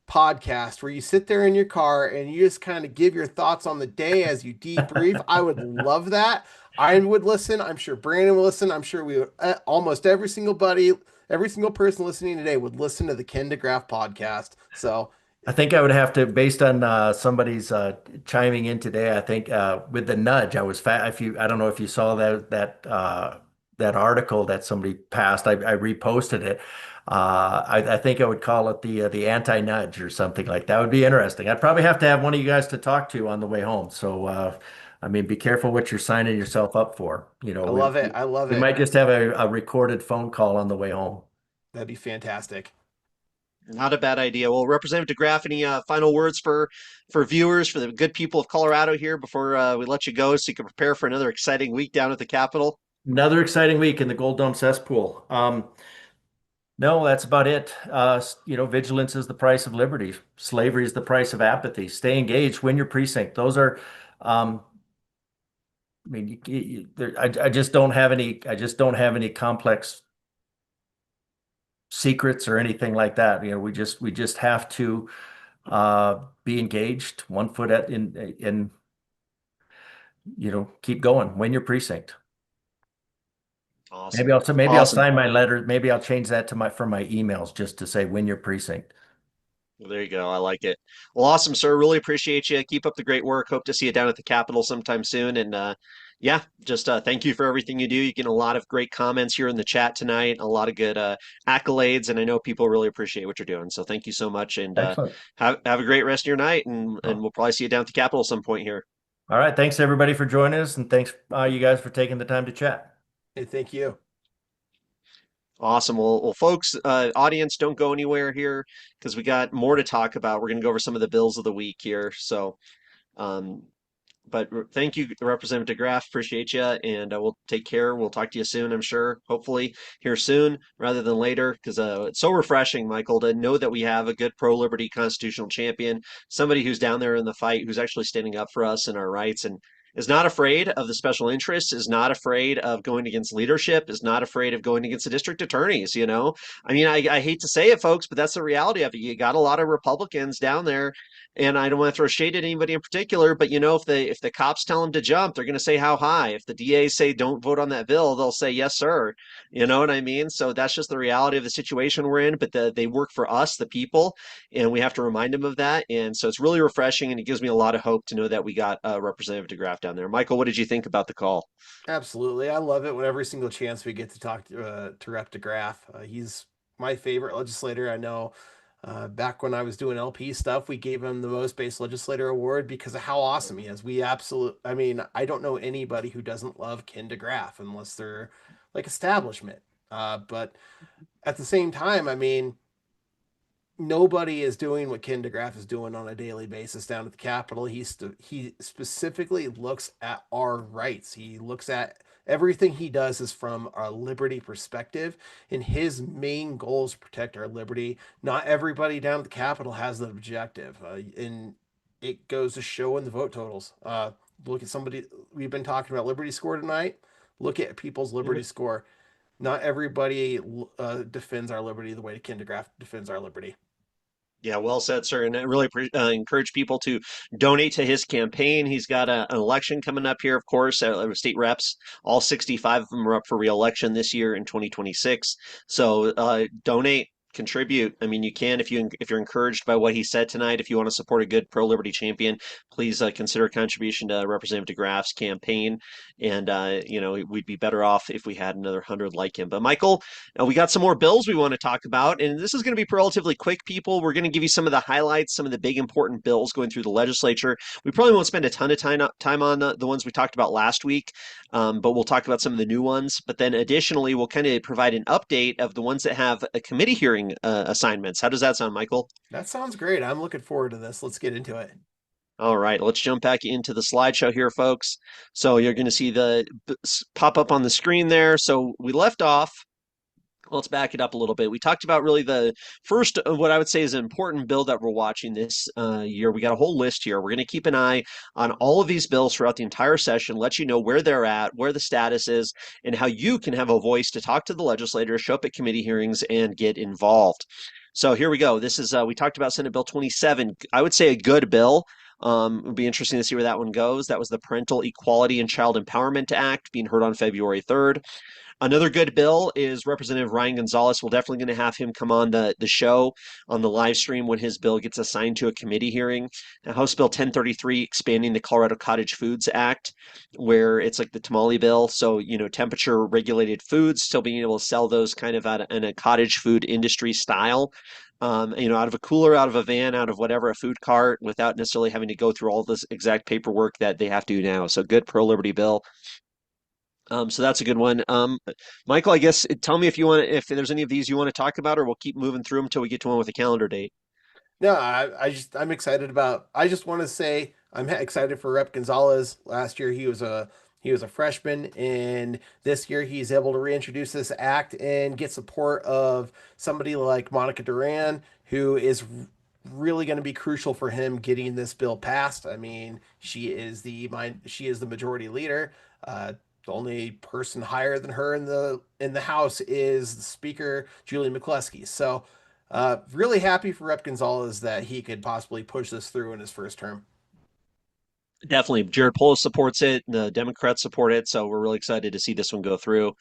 podcast where you sit there in your car and you just kind of give your thoughts on the day as you debrief. I would love that. I would listen. I'm sure Brandon would listen. I'm sure we would, almost every single person listening today would listen to the Ken deGraaf podcast. So
I think I would have to, based on somebody's chiming in today. I think with the nudge, I was fat. If you, I don't know if you saw that article that somebody passed. I reposted it. I think I would call it the anti-nudge or something like that. Would be interesting. I'd probably have to have one of you guys to talk to on the way home. So I mean, be careful what you're signing yourself up for.
I love it. I love
We
it.
might just have a recorded phone call on the way home.
That'd be fantastic.
Not a bad idea. Well, Representative deGraaf, any final words for viewers, for the good people of Colorado here before we let you go, so you can prepare for another exciting week down at the Capitol?
Another exciting week in the Gold Dome cesspool. No, that's about it. Vigilance is the price of liberty. Slavery is the price of apathy. Stay engaged, win your precinct. Those are, I mean, I just don't have any. I just don't have any complex secrets or anything like that. We just have to be engaged, one foot in, keep going, win your precinct.
Awesome.
Maybe I'll
Awesome.
sign my letter. Maybe I'll change that for my emails just to say win your precinct.
Well, there you go. I like it. Well, awesome, sir. Really appreciate you. Keep up the great work. Hope to see you down at the Capitol sometime soon. And yeah, just thank you for everything you do. You get a lot of great comments here in the chat tonight, a lot of good accolades, and I know people really appreciate what you're doing. So thank you so much, and
Excellent.
have a great rest of your night, and
Oh,
we'll probably see you down at the Capitol some point here.
all right. Thanks everybody for joining us, and thanks you guys for taking the time to chat.
Hey, thank you.
Awesome. Well, folks, audience, don't go anywhere here because we got more to talk about. We're going to go over some of the bills of the week here. So, um, thank you, Representative deGraaf. Appreciate you, and we'll take care. We'll talk to you soon, I'm sure. Hopefully, here soon rather than later, because it's so refreshing, Michael, to know that we have a good pro-liberty constitutional champion, somebody who's down there in the fight, who's actually standing up for us and our rights, and is not afraid of the special interests, is not afraid of going against leadership, is not afraid of going against the district attorneys. I mean, I hate to say it, folks, but that's the reality of it. You got a lot of Republicans down there, and I don't want to throw shade at anybody in particular, but if the cops tell them to jump, they're going to say how high. If the DAs say don't vote on that bill, they'll say yes, sir. You know what I mean? So that's just the reality of the situation we're in. But they work for us, the people, and we have to remind them of that. And so it's really refreshing, and it gives me a lot of hope to know that we got Representative deGraaf down there. Michael, what did you think about the call?
Absolutely. I love it when every single chance we get to talk to Rep. deGraaf. He's my favorite legislator. I know Back when I was doing LP stuff, we gave him the most base legislator award because of how awesome he is. I mean, I don't know anybody who doesn't love Ken deGraaf unless they're like establishment. But at the same time, I mean, nobody is doing what Ken deGraaf is doing on a daily basis down at the Capitol. He specifically looks at our rights. He looks at everything he does is from a liberty perspective, and his main goal is to protect our liberty. Not everybody down at the Capitol has that objective, and it goes to show in the vote totals. Look at somebody we've been talking about liberty score tonight. Look at people's liberty score. Not everybody defends our liberty the way Ken deGraaf defends our liberty.
Yeah, well said, sir. And I really encourage people to donate to his campaign. He's got an election coming up here, of course, state reps. All 65 of them are up for re-election this year in 2026. So donate, contribute. I mean, you can if you're encouraged by what he said tonight. If you want to support a good pro-liberty champion, please consider a contribution to Representative deGraaf's campaign. And we'd be better off if we had another 100 like him. But Michael, we got some more bills we want to talk about, and this is going to be relatively quick, people. We're going to give you some of the highlights, some of the big important bills going through the legislature. We probably won't spend a ton of time on the ones we talked about last week, but we'll talk about some of the new ones. But then additionally, we'll kind of provide an update of the ones that have a committee hearing assignments. How does that sound, Michael?
That sounds great. I'm looking forward to this. Let's get into it.
All right, let's jump back into the slideshow here, folks. So you're going to see the pop up on the screen there. So we left off. Let's back it up a little bit. We talked about really the first, what I would say is an important bill that we're watching this year. We got a whole list here. We're going to keep an eye on all of these bills throughout the entire session, let you know where they're at, where the status is, and how you can have a voice to talk to the legislators, show up at committee hearings, and get involved. So here we go. This is, we talked about Senate Bill 27. I would say a good bill. It would be interesting to see where that one goes. That was the Parental Equality and Child Empowerment Act being heard on February 3rd. Another good bill is Representative Ryan Gonzalez. We're definitely going to have him come on the show on the live stream when his bill gets assigned to a committee hearing. House Bill 1033, expanding the Colorado Cottage Foods Act, where it's like the tamale bill. So, temperature regulated foods, still being able to sell those kind of in a cottage food industry style. Out of a cooler, out of a van, out of whatever, a food cart, without necessarily having to go through all this exact paperwork that they have to do now. So good pro-liberty bill. So that's a good one. Michael, I guess tell me if there's any of these you want to talk about, or we'll keep moving through them until we get to one with a calendar date.
No, I'm excited about. I just want to say I'm excited for Rep Gonzalez. Last year he was a freshman, and this year he's able to reintroduce this act and get support of somebody like Monica Duran, who is really going to be crucial for him getting this bill passed. I mean, she is the majority leader. The only person higher than her in the House is the Speaker Julie McCluskey. So, really happy for Rep Gonzalez that he could possibly push this through in his first term.
Definitely, Jared Polis supports it. The Democrats support it, so we're really excited to see this one go through.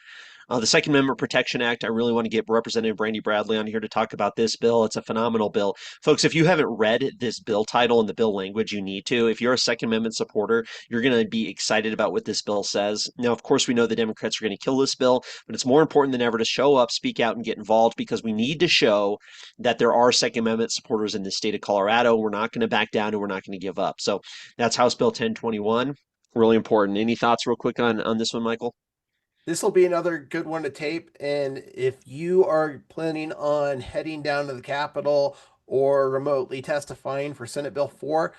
The Second Amendment Protection Act, I really want to get Representative Brandy Bradley on here to talk about this bill. It's a phenomenal bill. Folks, if you haven't read this bill title and the bill language, you need to. If you're a Second Amendment supporter, you're going to be excited about what this bill says. Now, of course, we know the Democrats are going to kill this bill, but it's more important than ever to show up, speak out, and get involved, because we need to show that there are Second Amendment supporters in the state of Colorado. We're not going to back down and we're not going to give up. So that's House Bill 1021. Really important. Any thoughts real quick on this one, Michael?
This will be another good one to tape. And if you are planning on heading down to the Capitol or remotely testifying for Senate Bill 4,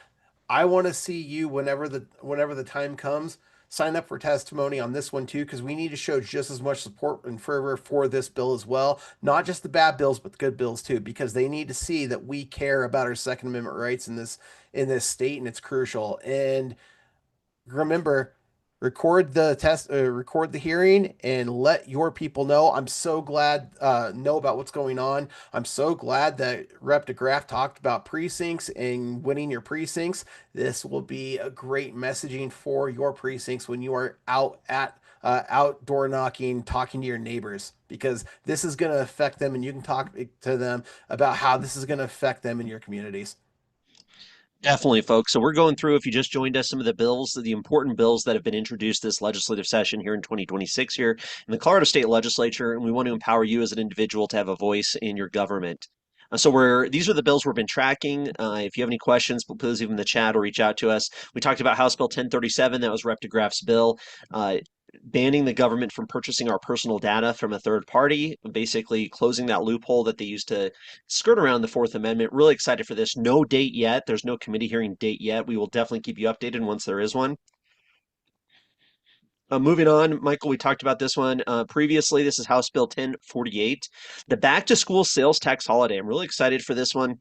I want to see you whenever the time comes. Sign up for testimony on this one too, because we need to show just as much support and fervor for this bill as well. Not just the bad bills, but the good bills too, because they need to see that we care about our Second Amendment rights in this state, and it's crucial. And remember, record the hearing and let your people know. I'm so glad know about what's going on. I'm so glad that Rep deGraaf talked about precincts and winning your precincts. This will be a great messaging for your precincts when you are outdoor knocking, talking to your neighbors, because this is going to affect them, and you can talk to them about how this is going to affect them in your communities.
Definitely, folks. So we're going through, if you just joined us, some of the bills, the important bills that have been introduced this legislative session here in 2026 here in the Colorado State Legislature, and we want to empower you as an individual to have a voice in your government. These are the bills we've been tracking. If you have any questions, please leave them in the chat or reach out to us. We talked about House Bill 1037. That was Rep. deGraaf's bill. Banning the government from purchasing our personal data from a third party, basically closing that loophole that they used to skirt around the Fourth Amendment. Really excited for this. No date yet. There's no committee hearing date yet. We will definitely keep you updated once there is one. Moving on, Michael, we talked about this one previously. This is House Bill 1048, the back to school sales tax holiday. I'm really excited for this one.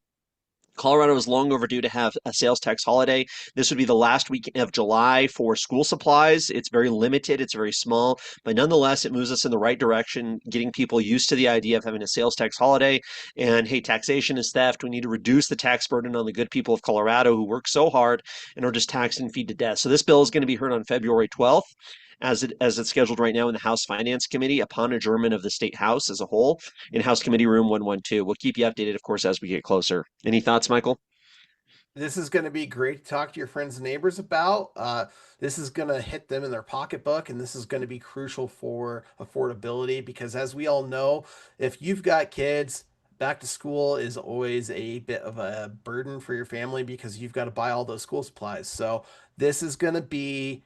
Colorado is long overdue to have a sales tax holiday. This would be the last week of July for school supplies. It's very limited, it's very small, but nonetheless, it moves us in the right direction, getting people used to the idea of having a sales tax holiday. And hey, taxation is theft. We need to reduce the tax burden on the good people of Colorado who work so hard and are just taxed and feed to death. So this bill is going to be heard on February 12th. As it's scheduled right now in the House Finance Committee upon adjournment of the State House as a whole in House Committee Room 112. We'll keep you updated, of course, as we get closer. Any thoughts, Michael?
This is going to be great to talk to your friends and neighbors about. This is going to hit them in their pocketbook, and this is going to be crucial for affordability because, as we all know, if you've got kids, back to school is always a bit of a burden for your family because you've got to buy all those school supplies. So this is going to be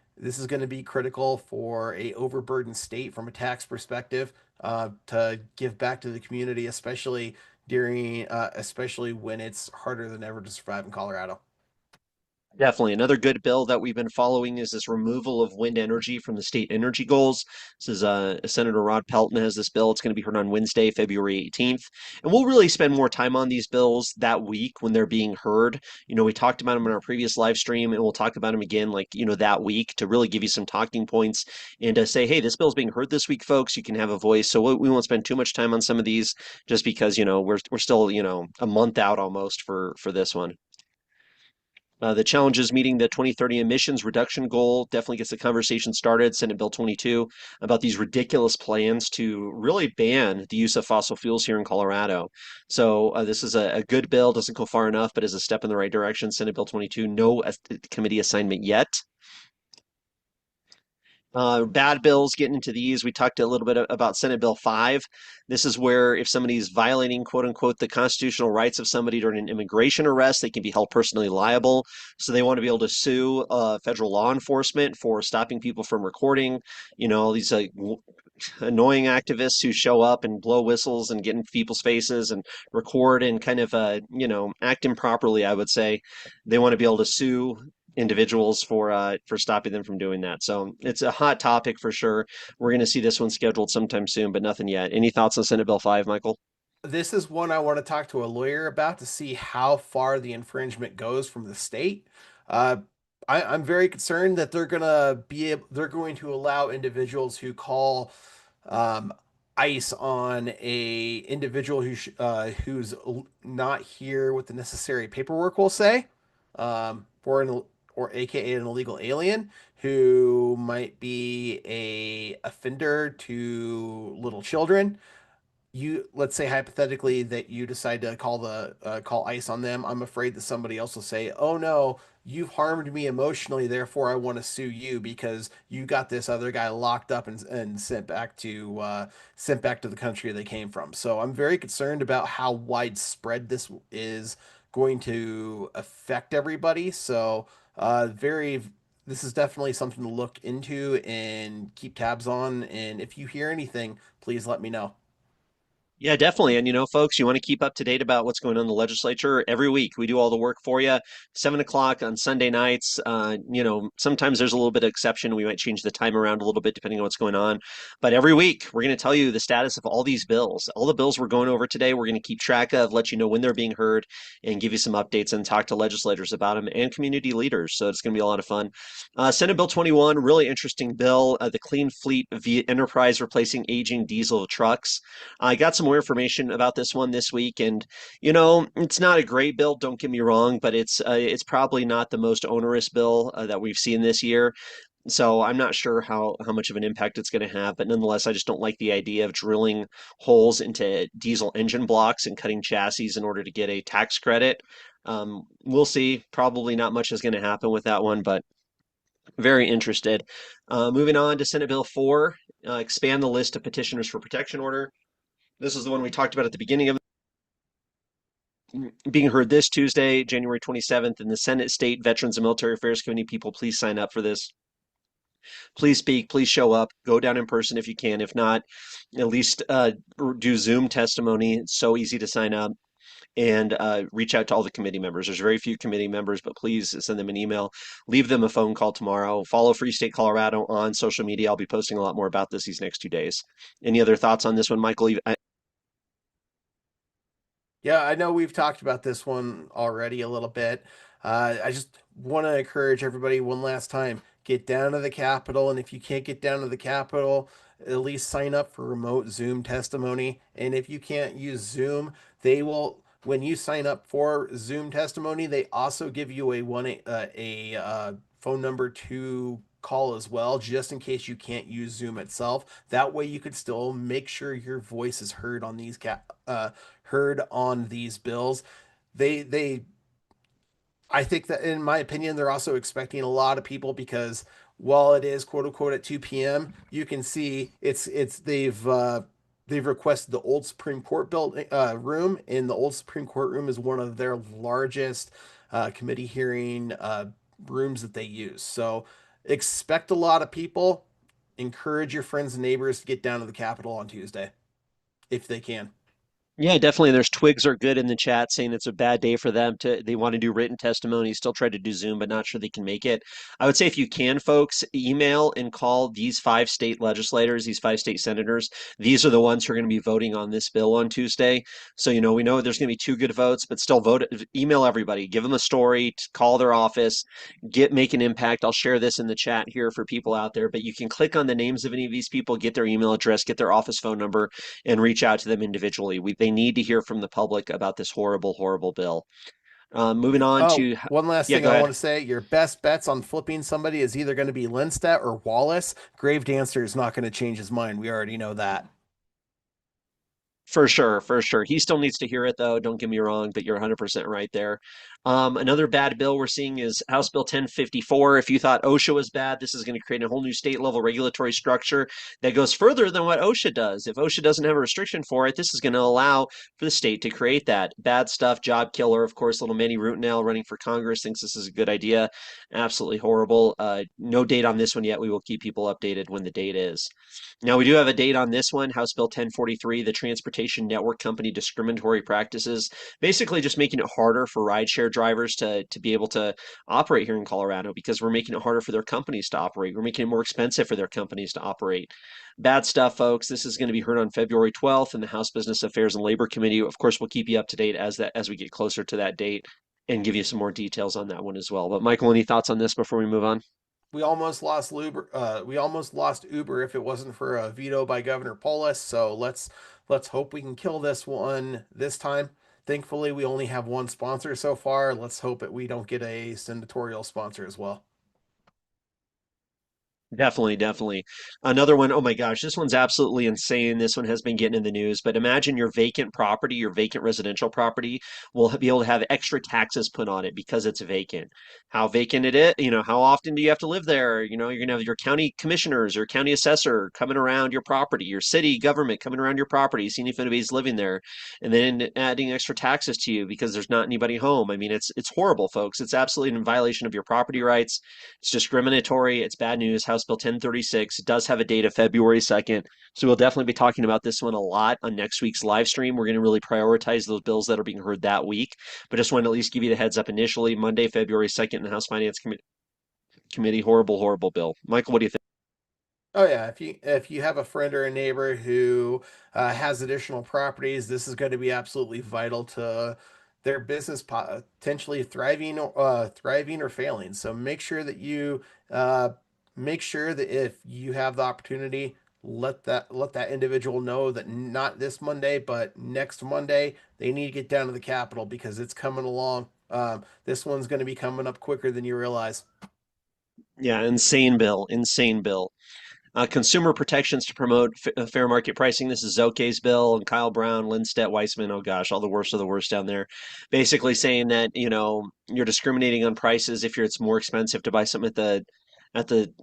critical for a overburdened state from a tax perspective to give back to the community, especially when it's harder than ever to survive in Colorado.
Definitely. Another good bill that we've been following is this removal of wind energy from the state energy goals. This is Senator Rod Pelton has this bill. It's going to be heard on Wednesday, February 18th. And we'll really spend more time on these bills that week when they're being heard. We talked about them in our previous live stream, and we'll talk about them again, that week to really give you some talking points and to say, hey, this bill's being heard this week, folks. You can have a voice. So we won't spend too much time on some of these just because, we're still, a month out almost for this one. The challenges meeting the 2030 emissions reduction goal definitely gets the conversation started. Senate Bill 22 about these ridiculous plans to really ban the use of fossil fuels here in Colorado. So this is a good bill, doesn't go far enough, but is a step in the right direction. Senate Bill 22, no committee assignment yet. Bad bills, getting into these. We talked a little bit about Senate Bill 5. This is where if somebody's violating, quote unquote, the constitutional rights of somebody during an immigration arrest, they can be held personally liable. So they want to be able to sue federal law enforcement for stopping people from recording, these annoying activists who show up and blow whistles and get in people's faces and record and kind of, act improperly, I would say. They want to be able to sue individuals for stopping them from doing that. So it's a hot topic for sure. We're going to see this one scheduled sometime soon, but nothing yet. Any thoughts on Senate Bill 5, Michael?
This is one I want to talk to a lawyer about to see how far the infringement goes from the state. Uh, I'm very concerned that they're going to allow individuals who call um, ICE on a individual who's not here with the necessary paperwork, we'll say, or AKA an illegal alien who might be a offender to little children. Let's say hypothetically that you decide to call ICE on them. I'm afraid that somebody else will say, "Oh no, you've harmed me emotionally, therefore I want to sue you because you got this other guy locked up and sent back to the country they came from." So I'm very concerned about how widespread this is going to affect everybody. So very this is definitely something to look into and keep tabs on. And if you hear anything, please let me know.
Yeah, definitely. And folks, you want to keep up to date about what's going on in the legislature every week. We do all the work for you. 7 o'clock on Sunday nights. Sometimes there's a little bit of exception. We might change the time around a little bit depending on what's going on. But every week, we're going to tell you the status of all these bills. All the bills we're going over today, we're going to keep track of, let you know when they're being heard, and give you some updates and talk to legislators about them and community leaders. So it's going to be a lot of fun. Senate Bill 21, really interesting bill. The Clean Fleet Enterprise replacing aging diesel trucks. I got some more information about this one this week, and it's not a great bill. Don't get me wrong, but it's probably not the most onerous bill that we've seen this year. So I'm not sure how much of an impact it's going to have, but nonetheless, I just don't like the idea of drilling holes into diesel engine blocks and cutting chassis in order to get a tax credit. We'll see. Probably not much is going to happen with that one, but very interested. Moving on to Senate Bill 4, expand the list of petitioners for protection order. This is the one we talked about at the beginning of being heard this Tuesday, January 27th, in the Senate State Veterans and Military Affairs Committee. People, please sign up for this. Please speak, please show up, go down in person if you can. If not, at least do Zoom testimony. It's so easy to sign up and reach out to all the committee members. There's very few committee members, but please send them an email. Leave them a phone call tomorrow. Follow Free State Colorado on social media. I'll be posting a lot more about this these next 2 days. Any other thoughts on this one, Michael?
Yeah, I know we've talked about this one already a little bit. I just want to encourage everybody one last time, get down to the Capitol. And if you can't get down to the Capitol, at least sign up for remote Zoom testimony. And if you can't use Zoom, they will, when you sign up for Zoom testimony, they also give you a phone number to call as well, just in case you can't use Zoom itself. That way you could still make sure your voice is heard on heard on these bills. They I think that in my opinion they're also expecting a lot of people because while it is quote unquote at 2 p.m., you can see they've requested the old Supreme Court building room, and the old Supreme Court room is one of their largest committee hearing rooms that they use. So expect a lot of people. Encourage your friends and neighbors to get down to the Capitol on Tuesday if they can.
Yeah, definitely. There's twigs are good in the chat saying it's a bad day for them to they want to do written testimony, still try to do Zoom, but not sure they can make it. I would say if you can, folks, email and call these 5 state legislators, these 5 state senators. These are the ones who are going to be voting on this bill on Tuesday. So, we know there's going to be 2 good votes, but still vote, email everybody, give them a story, call their office, make an impact. I'll share this in the chat here for people out there, but you can click on the names of any of these people, get their email address, get their office phone number, and reach out to them individually. They need to hear from the public about this horrible, horrible bill. Moving on
Oh,
to,
one last
yeah,
thing
go
I
ahead.
want to say. Your best bets on flipping somebody is either going to be Lindstedt or Wallace. Grave Dancer is not going to change his mind. We already know that.
For sure, for sure. He still needs to hear it, though. Don't get me wrong, but you're 100% right there. Another bad bill we're seeing is House Bill 1054. If you thought OSHA was bad, this is going to create a whole new state level regulatory structure that goes further than what OSHA does. If OSHA doesn't have a restriction for it, this is going to allow for the state to create that. Bad stuff, job killer. Of course, little Manny Rutenell running for Congress thinks this is a good idea. Absolutely horrible. No date on this one yet. We will keep people updated when the date is. Now, we do have a date on this one, House Bill 1043, the Transportation Network Company Discriminatory Practices, basically just making it harder for rideshare drivers to be able to operate here in Colorado because we're making it harder for their companies to operate. We're making it more expensive for their companies to operate. Bad stuff, folks. This is going to be heard on February 12th in the House Business Affairs and Labor Committee. Of course, we'll keep you up to date as we get closer to that date and give you some more details on that one as well. But Michael, any thoughts on this before we move on?
We almost lost Uber. We almost lost Uber if it wasn't for a veto by Governor Polis. So let's hope we can kill this one this time. Thankfully, we only have one sponsor so far. Let's hope that we don't get a senatorial sponsor as well.
Definitely, definitely. Another one, oh my gosh, this one's absolutely insane. This one has been getting in the news, but imagine your vacant property, your vacant residential property will be able to have extra taxes put on it because it's vacant. How vacant it is, how often do you have to live there? You're going to have your county commissioners or county assessor coming around your property, your city government coming around your property, seeing if anybody's living there, and then adding extra taxes to you because there's not anybody home. I mean, it's horrible, folks. It's absolutely in violation of your property rights. It's discriminatory. It's bad news. House Bill 1036 does have a date of February 2nd. So we'll definitely be talking about this one a lot on next week's live stream. We're going to really prioritize those bills that are being heard that week. But just wanted to at least give you the heads up initially. Monday, February 2nd in the House Finance Committee. Horrible, horrible bill. Michael, what do you think?
Oh yeah, if you have a friend or a neighbor who has additional properties, this is going to be absolutely vital to their business potentially thriving or failing. So uh, make sure that if you have the opportunity, let that individual know that not this Monday, but next Monday they need to get down to the Capitol because it's coming along. This one's going to be coming up quicker than you realize.
Yeah, insane bill, insane bill. Consumer protections to promote fair market pricing. This is Zoke's bill and Kyle Brown, Lindstedt, Weissman. Oh gosh, all the worst of the worst down there. Basically saying that you're discriminating on prices if it's more expensive to buy something at the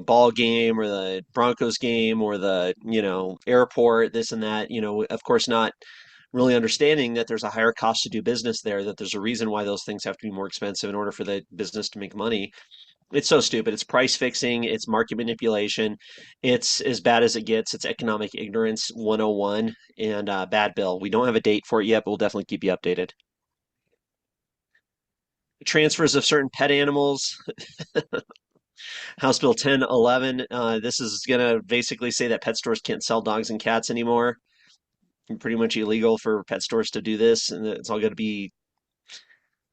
ball game or the Broncos game or the airport. This and that. Of course not really understanding that there's a higher cost to do business there, that there's a reason why those things have to be more expensive in order for the business to make money. It's so stupid. It's price fixing, it's market manipulation, it's as bad as it gets. It's economic ignorance 101 and bad bill. We don't have a date for it yet, but we'll definitely keep you updated. Transfers of certain pet animals, House Bill 1011. This is going to basically say that pet stores can't sell dogs and cats anymore. Pretty much illegal for pet stores to do this, and it's all going to be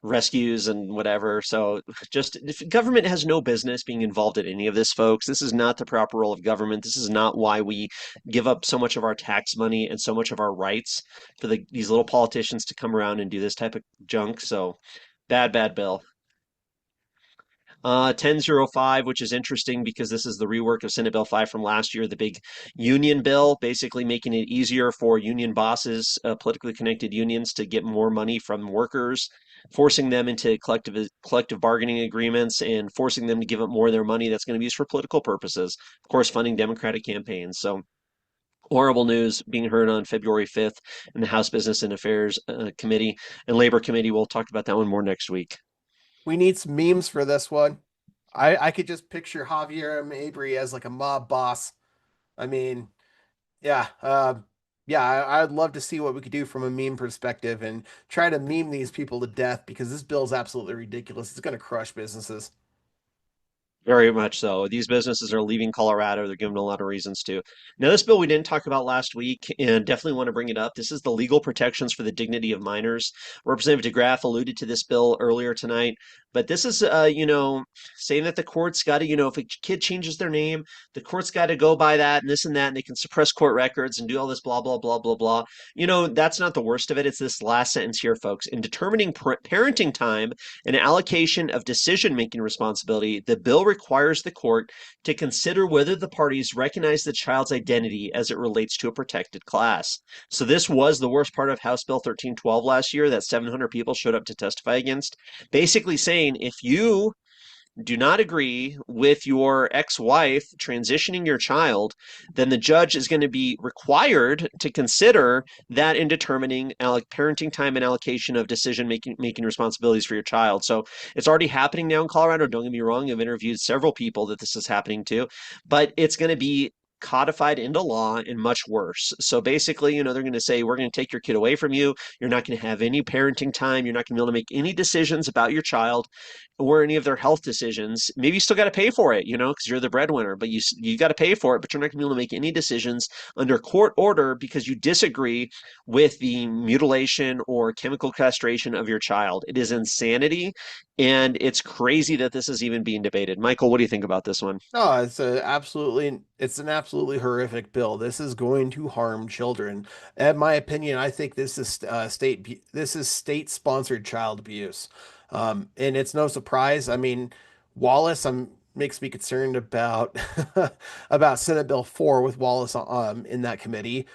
rescues and whatever. So just if government has no business being involved in any of this, folks. This is not the proper role of government. This is not why we give up so much of our tax money and so much of our rights for these little politicians to come around and do this type of junk. So bad, bad bill. 1005, which is interesting because this is the rework of Senate Bill 5 from last year, the big union bill, basically making it easier for union bosses, politically connected unions, to get more money from workers, forcing them into collective bargaining agreements and forcing them to give up more of their money that's going to be used for political purposes, of course, funding Democratic campaigns. So horrible news being heard on February 5th in the House Business and Affairs Committee and Labor Committee. We'll talk about that one more next week.
We need some memes for this one. I could just picture Javier Mabry as like a mob boss. I mean, yeah, yeah, I'd love to see what we could do from a meme perspective and try to meme these people to death because this bill is absolutely ridiculous. It's going to crush businesses.
Very much so. These businesses are leaving Colorado. They're given a lot of reasons to. Now, this bill we didn't talk about last week, and definitely want to bring it up. This is the legal protections for the dignity of minors. Representative deGraaf alluded to this bill earlier tonight, but this is, saying that the court's got to, if a kid changes their name, the court's got to go by that and this and that, and they can suppress court records and do all this blah, blah, blah, blah, blah. That's not the worst of it. It's this last sentence here, folks. In determining parenting time and allocation of decision-making responsibility, the bill requires the court to consider whether the parties recognize the child's identity as it relates to a protected class. So this was the worst part of House Bill 1312 last year that 700 people showed up to testify against, basically saying if you do not agree with your ex-wife transitioning your child, then the judge is going to be required to consider that in determining parenting time and allocation of decision making responsibilities for your child. So it's already happening now in Colorado. Don't get me wrong. I've interviewed several people that this is happening to, but it's going to be codified into law and much worse. So basically, they're going to say, we're going to take your kid away from you. You're not going to have any parenting time. You're not going to be able to make any decisions about your child or any of their health decisions. Maybe you still got to pay for it, because you're the breadwinner, but you got to pay for it, but you're not going to be able to make any decisions under court order because you disagree with the mutilation or chemical castration of your child. It is insanity, and it's crazy that this is even being debated. Michael, what do you think about this one?
No, it's an absolutely horrific bill. This is going to harm children. In my opinion, I think this is state-sponsored child abuse. And it's no surprise. I mean, Wallace makes me concerned about about Senate Bill 4 with Wallace in that committee,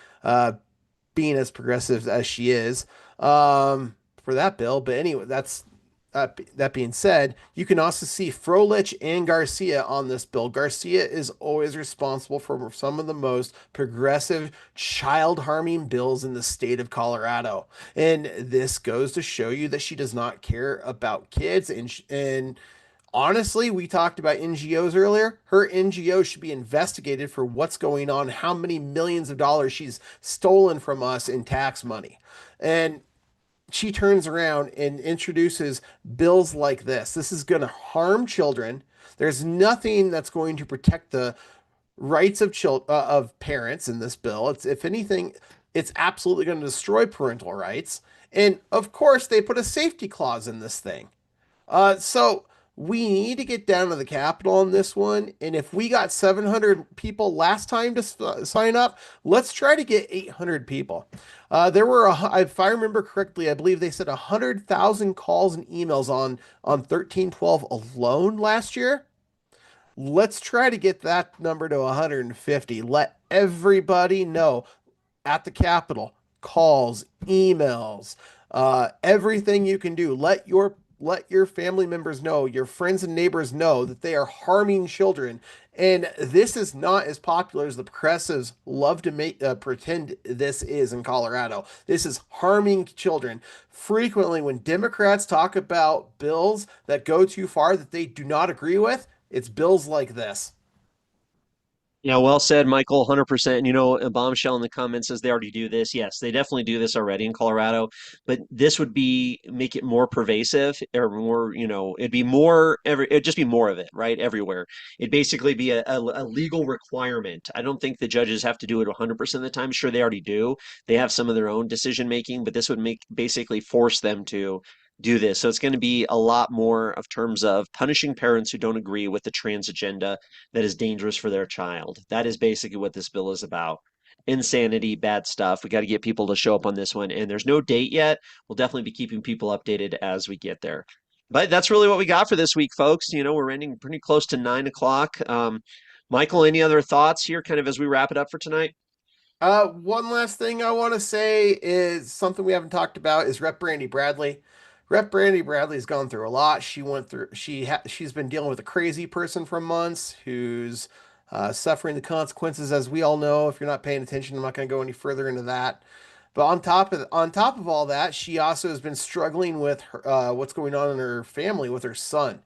being as progressive as she is for that bill. But anyway, that being said, you can also see Froelich and Garcia on this bill. Garcia is always responsible for some of the most progressive child harming bills in the state of Colorado. And this goes to show you that she does not care about kids. And honestly, we talked about NGOs earlier. Her NGO should be investigated for what's going on, how many millions of dollars she's stolen from us in tax money. And she turns around and introduces bills like this. This is going to harm children. There's nothing that's going to protect the rights of parents in this bill. It's, if anything, it's absolutely going to destroy parental rights. And of course, they put a safety clause in this thing. So we need to get down to the Capitol on this one. And if we got 700 people last time to sign up, let's try to get 800 people. There were, if I remember correctly, I believe they said 100,000 calls and emails on 1312 alone last year. Let's try to get that number to 150. Let everybody know at the Capitol, calls, emails, everything you can do. Let your let your family members know, your friends and neighbors know that they are harming children. And this is not as popular as the progressives love to make pretend this is in Colorado. This is harming children. Frequently, when Democrats talk about bills that go too far that they do not agree with, it's bills like this.
Yeah, well said, Michael. 100%. And, a bombshell in the comments says they already do this. Yes, they definitely do this already in Colorado, but this would be make it more pervasive or more, it'd be it'd just be more of it, right? Everywhere. It'd basically be a legal requirement. I don't think the judges have to do it 100% of the time. Sure, they already do. They have some of their own decision making, but this would basically force them to do this. So it's going to be a lot more of terms of punishing parents who don't agree with the trans agenda that is dangerous for their child. That is basically what this bill is about. Insanity, bad stuff. We got to get people to show up on this one. And there's no date yet. We'll definitely be keeping people updated as we get there. But that's really what we got for this week, folks. We're ending pretty close to 9 o'clock. Michael, any other thoughts here, kind of as we wrap it up for tonight?
One last thing I want to say is something we haven't talked about is Rep. Brandy Bradley. Rep. Brandy Bradley's gone through a lot. She's been dealing with a crazy person for months who's suffering the consequences, as we all know. If you're not paying attention, I'm not going to go any further into that. But on top of all that, she also has been struggling with what's going on in her family with her son.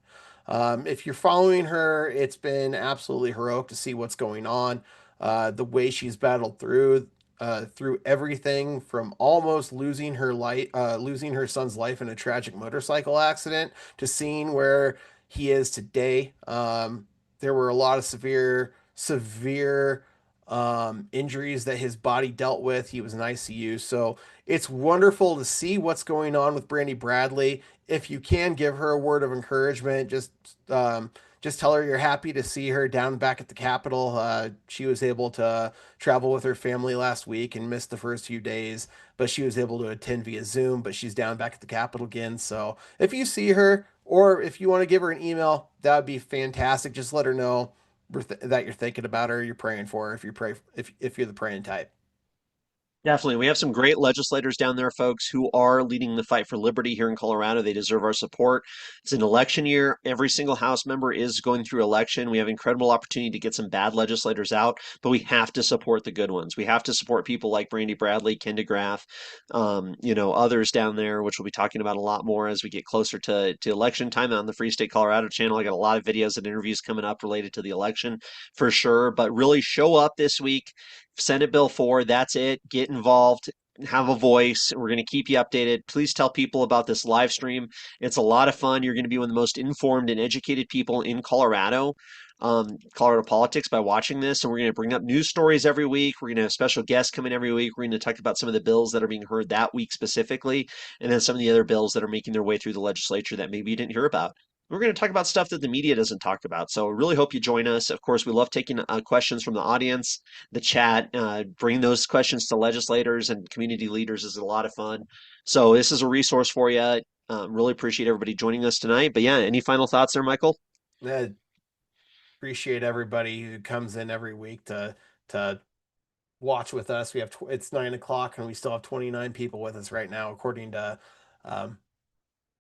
If you're following her, it's been absolutely heroic to see what's going on. The way she's battled through everything from almost losing her son's life in a tragic motorcycle accident to seeing where he is today. There were a lot of severe injuries that his body dealt with. He was in ICU. So it's wonderful to see what's going on with Brandy Bradley. If you can give her a word of encouragement, just tell her you're happy to see her down back at the Capitol. She was able to travel with her family last week and missed the first few days, but she was able to attend via Zoom. But she's down back at the Capitol again. So if you see her, or if you want to give her an email, that would be fantastic. Just let her know that you're thinking about her, you're praying for her if you're the praying type.
Definitely. We have some great legislators down there, folks, who are leading the fight for liberty here in Colorado. They deserve our support. It's an election year. Every single House member is going through election. We have incredible opportunity to get some bad legislators out, but we have to support the good ones. We have to support people like Brandy Bradley, Ken deGraaf, others down there, which we'll be talking about a lot more as we get closer to election time on the Free State Colorado channel. I got a lot of videos and interviews coming up related to the election for sure, but really show up this week. Senate Bill 4, that's it. Get involved, have a voice. We're going to keep you updated. Please tell people about this live stream. It's a lot of fun. You're going to be one of the most informed and educated people in Colorado, Colorado politics by watching this. And we're going to bring up news stories every week. We're going to have special guests come in every week. We're going to talk about some of the bills that are being heard that week specifically, and then some of the other bills that are making their way through the legislature that maybe you didn't hear about. We're going to talk about stuff that the media doesn't talk about. So I really hope you join us. Of course, we love taking questions from the audience, the chat. Bring those questions to legislators and community leaders is a lot of fun. So this is a resource for you. Really appreciate everybody joining us tonight. But yeah, any final thoughts there, Michael?
Uh, Appreciate everybody who comes in every week to watch with us. It's 9 o'clock and we still have 29 people with us right now, according to um,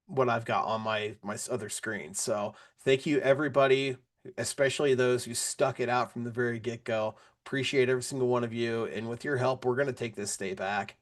what I've got on my other screen. So thank you everybody, especially those who stuck it out from the very get-go. Appreciate every single one of you, and with your help, we're going to take this state back.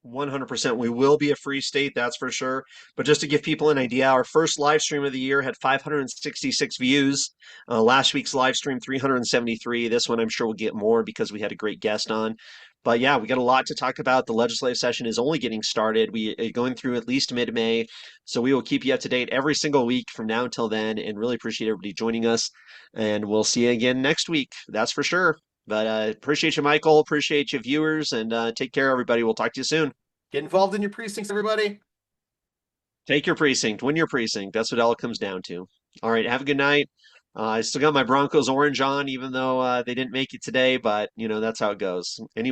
100%. We will be a free state, that's for sure. But just to give people an idea, our first live stream of the year had 566 views. Last week's live stream, 373. This one, I'm sure we'll get more because we had a great guest on. But yeah, we got a lot to talk about. The legislative session is only getting started. We are going through at least mid-May. So we will keep you up to date every single week from now until then. And really appreciate everybody joining us. And we'll see you again next week. That's for sure. But appreciate you, Michael. Appreciate you, viewers. And take care, everybody. We'll talk to you soon.
Get involved in your precincts, everybody.
Take your precinct, win your precinct. That's what it all comes down to. All right, have a good night. I still got my Broncos orange on, even though they didn't make it today, but that's how it goes. Anyway.